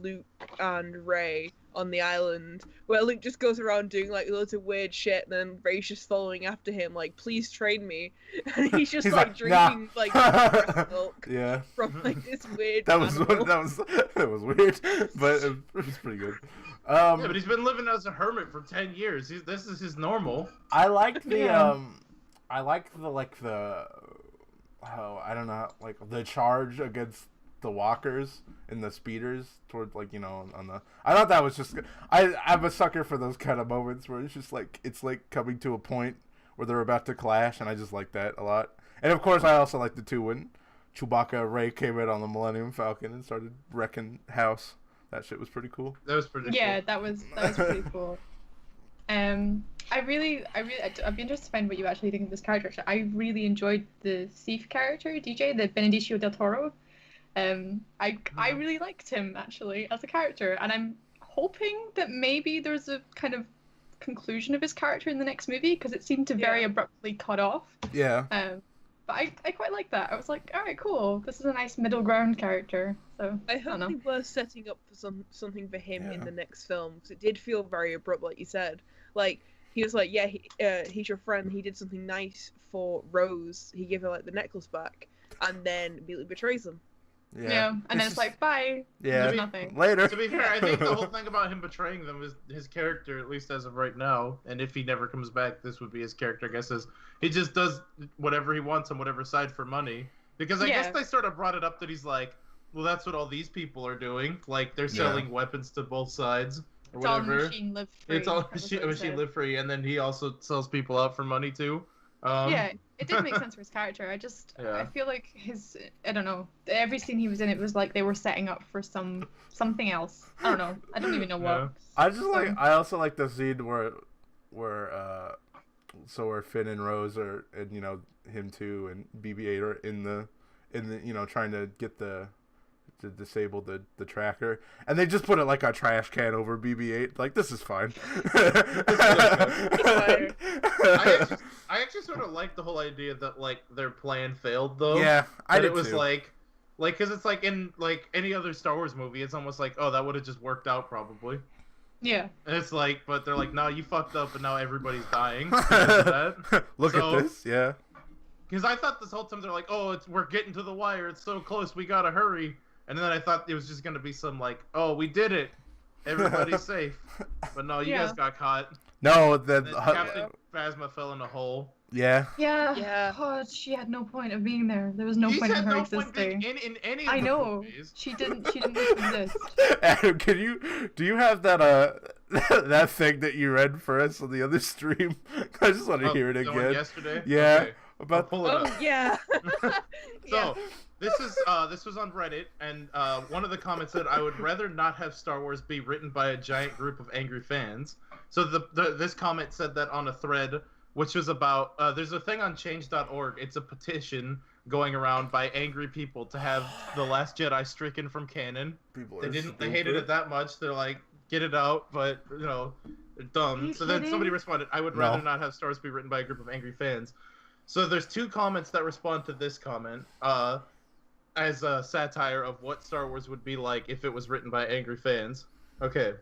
Luke and Rey on the island, where Luke just goes around doing like loads of weird shit, and then Rey's just following after him, like, "Please train me," and he's just He's like, like, "Nah." drinking like breast milk Yeah. from like this weird. That was animal. that was weird, but it was pretty good. yeah, but he's been living as a hermit for 10 years. This is his normal. I liked the Yeah. I liked the I don't know, like the charge against the walkers and the speeders toward, like, you know, on the. I thought that was just. I'm a sucker for those kind of moments where it's just like it's like coming to a point where they're about to clash, and I just like that a lot. And of course, I also like the two when Chewbacca and Rey came in on the Millennium Falcon and started wrecking house. That shit was pretty cool. That was pretty yeah, cool. that was pretty cool. I'd be interested to find what you actually think of this character. I really enjoyed the thief character, DJ, the Benicio del Toro. I really liked him actually as a character, and I'm hoping that maybe there's a kind of conclusion of his character in the next movie, because it seemed to very abruptly cut off. Yeah. But I quite like that. I was like, all right, cool. This is a nice middle ground character. So I hope they were setting up for something for him in the next film, because it did feel very abrupt, like you said. Like, he was like, yeah, he's your friend. He did something nice for Rose. He gave her like the necklace back, and then immediately betrays him. Yeah, and then it's like, bye. Yeah, there's nothing. Later. To be fair, I think the whole thing about him betraying them is his character, at least as of right now. And if he never comes back, this would be his character, I guess, is he just does whatever he wants on whatever side for money. Because I guess they sort of brought it up that he's like, well, that's what all these people are doing. Like, they're selling weapons to both sides. Or it's whatever. all machine live free. It's all machine live free, and then he also sells people out for money too. Yeah, it did make sense for his character. I feel like I don't know, every scene he was in, it was like they were setting up for something else. I don't know. I don't even know what. I also like the scene where Finn and Rose are, and you know, him too, and BB-8 are in the you know, trying to get to disable the tracker, and they just put it like a trash can over BB-8. Like, this is fine. I actually sort of like the whole idea that like their plan failed though. Yeah, it was too. like because it's like in like any other Star Wars movie, it's almost like, oh, that would have just worked out probably. Yeah. And it's like, but they're like, no, you fucked up, and now everybody's dying. Look at this, yeah. Because I thought this whole time they're like, oh, we're getting to the wire, it's so close, we gotta hurry. And then I thought it was just gonna be some like, oh, we did it, everybody's safe. But no, you guys got caught. No, Captain Phasma fell in a hole. Yeah. Yeah. Oh, she had no point of being there. There was no point in her existing. In any of I the know. movies. She didn't exist. Adam, do you have that that thing that you read for us on the other stream? I just want to hear it the again. One yesterday. Yeah. Okay. About pull it up. Yeah. So this was on Reddit, and one of the comments said, "I would rather not have Star Wars be written by a giant group of angry fans." So this comment said that on a thread, which was about there's a thing on change.org. It's a petition going around by angry people to have The Last Jedi stricken from canon. They hated it that much. They're like, get it out, but you know, they're dumb. So then somebody responded, "I would rather not have Star Wars be written by a group of angry fans." So there's two comments that respond to this comment as a satire of what Star Wars would be like if it was written by angry fans. Okay.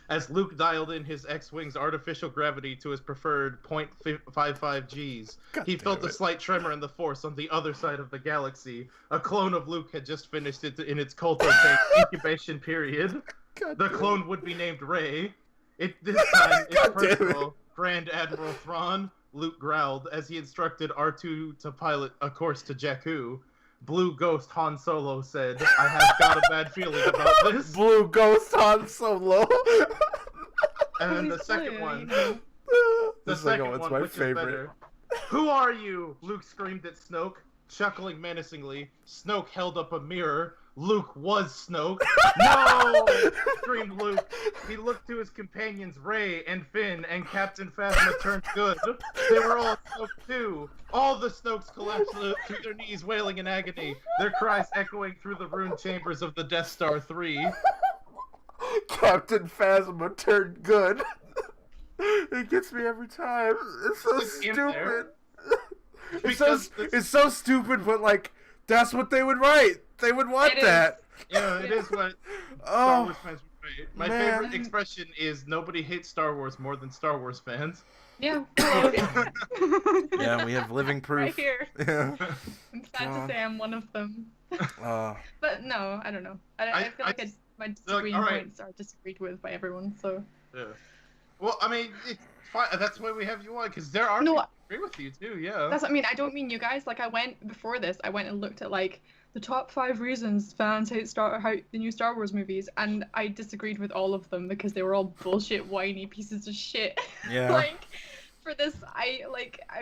As Luke dialed in his X-Wing's artificial gravity to his preferred 0.55 Gs, he felt a slight tremor in the Force on the other side of the galaxy. A clone of Luke had just finished it in its Colto-tank incubation period. The clone would be named Rey. This time, its personal Grand Admiral Thrawn. Luke growled as he instructed R2 to pilot a course to Jakku. Blue Ghost Han Solo said, "I have got a bad feeling about this." Blue Ghost Han Solo. And then the second one. The second one's my favorite. "Who are you?" Luke screamed at Snoke. Chuckling menacingly, Snoke held up a mirror. Luke was Snoke. "No!" screamed Luke. He looked to his companions, Rey and Finn, and Captain Phasma turned good. They were all Snoke too. All the Snokes collapsed to their knees, wailing in agony, their cries echoing through the ruined chambers of the Death Star 3. Captain Phasma turned good. It gets me every time. It's so stupid. It's so stupid, but like, that's what they would write. They would want that. Yeah, it is what Star Wars fans would write. My favorite expression is nobody hates Star Wars more than Star Wars fans. Yeah. Yeah, we have living proof. Right here. Yeah. I'm sad to say I'm one of them. But no, I don't know. I feel like my disagreeing points are disagreed with by everyone, so. Yeah. Well, I mean, it's fine. That's why we have you on, because there are people who agree with you, too, yeah. That's what I mean. I don't mean you guys. Like, before this, I went and looked at, like, the top 5 reasons fans hate the new Star Wars movies, and I disagreed with all of them because they were all bullshit, whiny pieces of shit. Yeah. Like, for this, I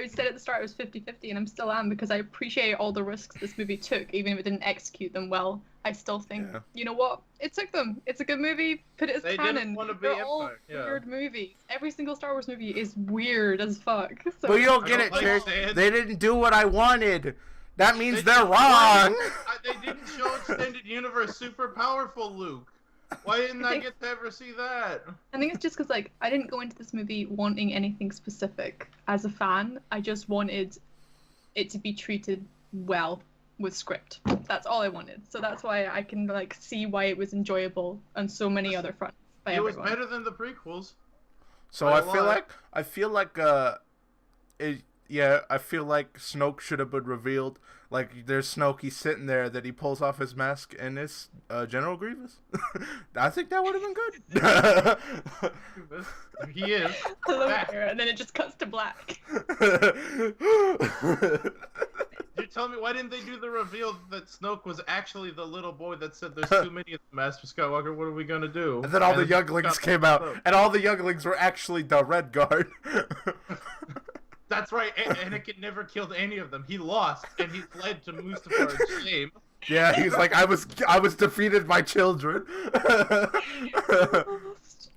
said at the start it was 50-50, and I'm still am, because I appreciate all the risks this movie took, even if it didn't execute them well. I still think, you know what? It took them. It's a good movie. Put it as canon. They're all weird movies. Every single Star Wars movie is weird as fuck. So. But you don't get it, Cherries. They didn't do what I wanted. That means They they're didn't- wrong. They didn't show extended universe super powerful Luke. Why didn't I think- get to ever see that? I think it's just because like I didn't go into this movie wanting anything specific. As a fan, I just wanted it to be treated well with script. That's all I wanted. So that's why I can like see why it was enjoyable on so many other fronts by It was everyone. better than the prequels. So By I a feel lot. like I feel like I feel like Snoke should have been revealed. Like there's Snoke, he's sitting there, that he pulls off his mask and it's General Grievous. I think that would have been good. He is. I love back. it, and then it just cuts to black. You're telling me why didn't they do the reveal that Snoke was actually the little boy that said there's too many of the Master Skywalker, what are we gonna do? And then all the And younglings got came out, Snoke. and all the younglings were actually the Red Guard. That's right, Anakin never killed any of them. He lost, and he fled to Mustafar's shame. Yeah, he's like, I was defeated by children.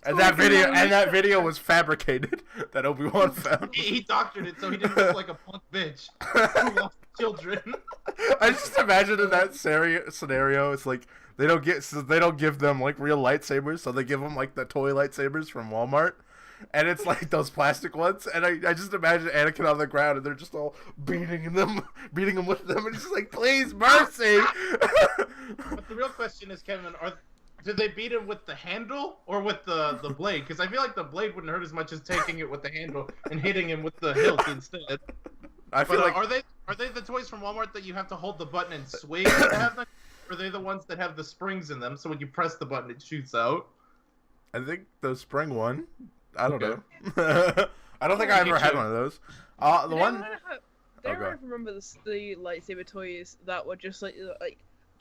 And that video was fabricated. That Obi-Wan found. He doctored it so he didn't look like a punk bitch. He lost children. I just imagine in that scenario, it's like they don't give them like real lightsabers, so they give them like the toy lightsabers from Walmart, and it's like those plastic ones. And I just imagine Anakin on the ground, and they're just all beating him with them, and he's just like, please, mercy. But the real question is, Kevin, did they beat him with the handle or with the blade? Because I feel like the blade wouldn't hurt as much as taking it with the handle and hitting him with the hilt instead. I feel But like are they the toys from Walmart that you have to hold the button and swing to have them? Or are they the ones that have the springs in them, so when you press the button it shoots out? I think the spring one. I don't Okay. know. I don't think I ever had you. one of those. The Did one. anyone remember the lightsaber toys that were just like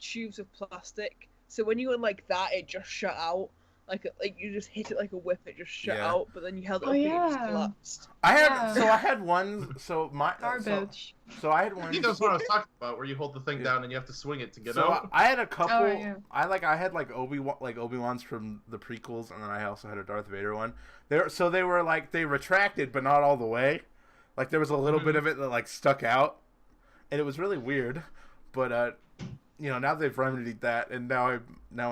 tubes of plastic? So when you went like that, it just shut out. Like you just hit it like a whip, it just shut Yeah. out. But then you held it Oh, up and it just yeah. collapsed. I had Yeah. I had one. So Garbage. I had I one. think that's what I was talking about, where you hold the thing Yeah. down and you have to swing it to get So out. I had a couple. Oh, yeah. I had like Obi-Wan's from the prequels, and then I also had a Darth Vader one. They were like they retracted, but not all the way. Like there was a little bit of it that like stuck out, and it was really weird. But now they've remedied that, and now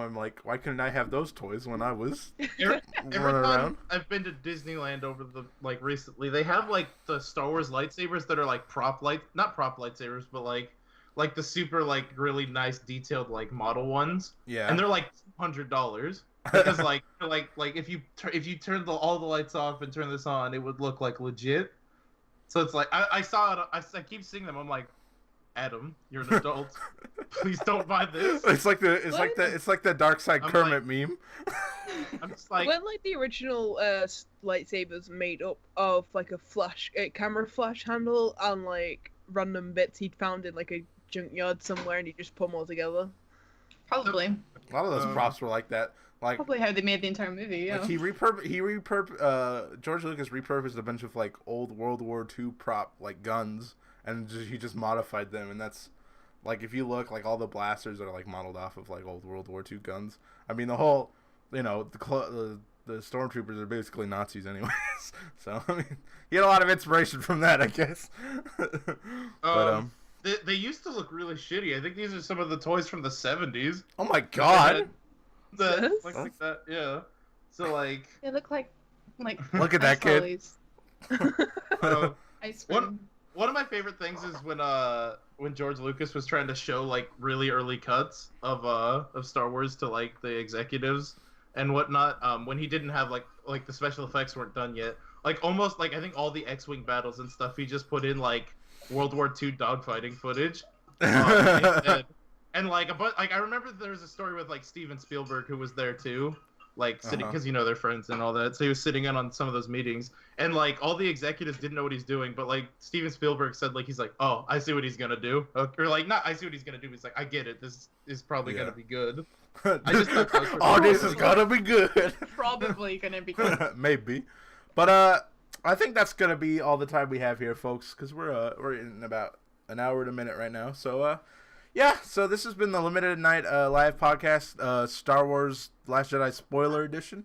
I'm like, why couldn't I have those toys when I was Every running time around? I've been to Disneyland over the recently, they have like the Star Wars lightsabers that are like not prop lightsabers, but like the super like really nice detailed like model ones, Yeah. and they're like $200 because like if you turn all the lights off and turn this on, it would look like legit. So it's like I saw it. I keep seeing them. I'm like, Adam, you're an adult. Please don't buy this. It's like the Dark Side I'm Kermit meme. I'm just like, Weren't like the original lightsabers made up of like a camera flash handle and like random bits he'd found in like a junkyard somewhere, and he just put them all together? Probably. A lot of those props were like that. Like Probably how they made the entire movie, yeah. Like George Lucas repurposed a bunch of like old World War II prop like guns, and he just modified them, and that's like if you look like all the blasters are like modeled off of like old World War II guns. I mean the whole the stormtroopers are basically Nazis anyways. So I mean he had a lot of inspiration from that, I guess. But they used to look really shitty. I think these are some of the toys from the 70s. oh my god. That Yes. look like that, yeah. So like, They look like Look at that ice kid. lollies. Ice What- cream. one of my favorite things is when George Lucas was trying to show like really early cuts of Star Wars to like the executives and whatnot. When he didn't have like the special effects weren't done yet. Like almost like I think all the X-wing battles and stuff he just put in like World War II dogfighting footage. Instead. And like I remember there was a story with like Steven Spielberg who was there too, like sitting because they're friends and all that. So he was sitting in on some of those meetings, and like all the executives didn't know what he's doing, but like Steven Spielberg said like he's like, oh, I see what he's gonna do, or like not I see what he's gonna do. He's like, I get it. This is probably gonna be good. I just thought that was pretty oh, cool. this is gonna be good. Probably gonna be good. Maybe, but I think that's gonna be all the time we have here, folks, because we're in about an hour and a minute right now. So yeah. So this has been the Limited Night live podcast, Star Wars Last Jedi spoiler edition.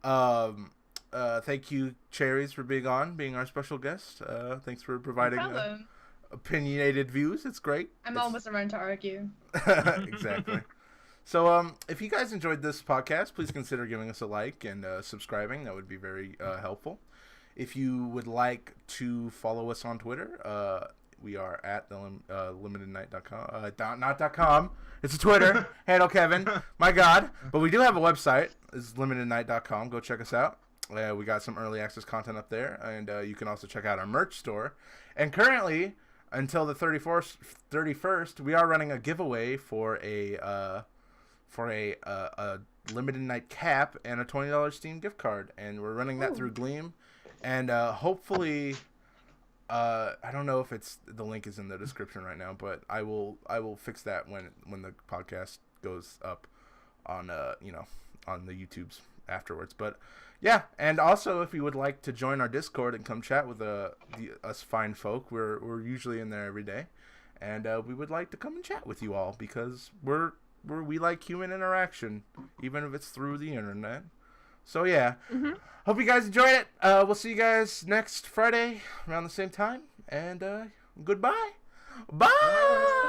Thank you, Cherries, for being our special guest. Thanks for providing. Problem. opinionated views. It's great. I'm almost around to argue. Exactly. So, if you guys enjoyed this podcast, please consider giving us a like and subscribing. That would be very helpful. If you would like to follow us on Twitter, we are at the LimitedNight.com. Not .com. It's a Twitter handle, Kevin. My God. But we do have a website. It's LimitedNight.com. Go check us out. We got some early access content up there. And you can also check out our merch store. And currently, until the 31st, we are running a giveaway for a Limited Night cap and a $20 Steam gift card. And we're running that through Gleam. And hopefully... I don't know if the link is in the description right now, but I will fix that when the podcast goes up on on the YouTubes afterwards. But yeah, and also if you would like to join our Discord and come chat with us fine folk, we're usually in there every day, and we would like to come and chat with you all because we like human interaction, even if it's through the internet. So yeah, hope you guys enjoyed it. We'll see you guys next Friday around the same time. And goodbye. Bye.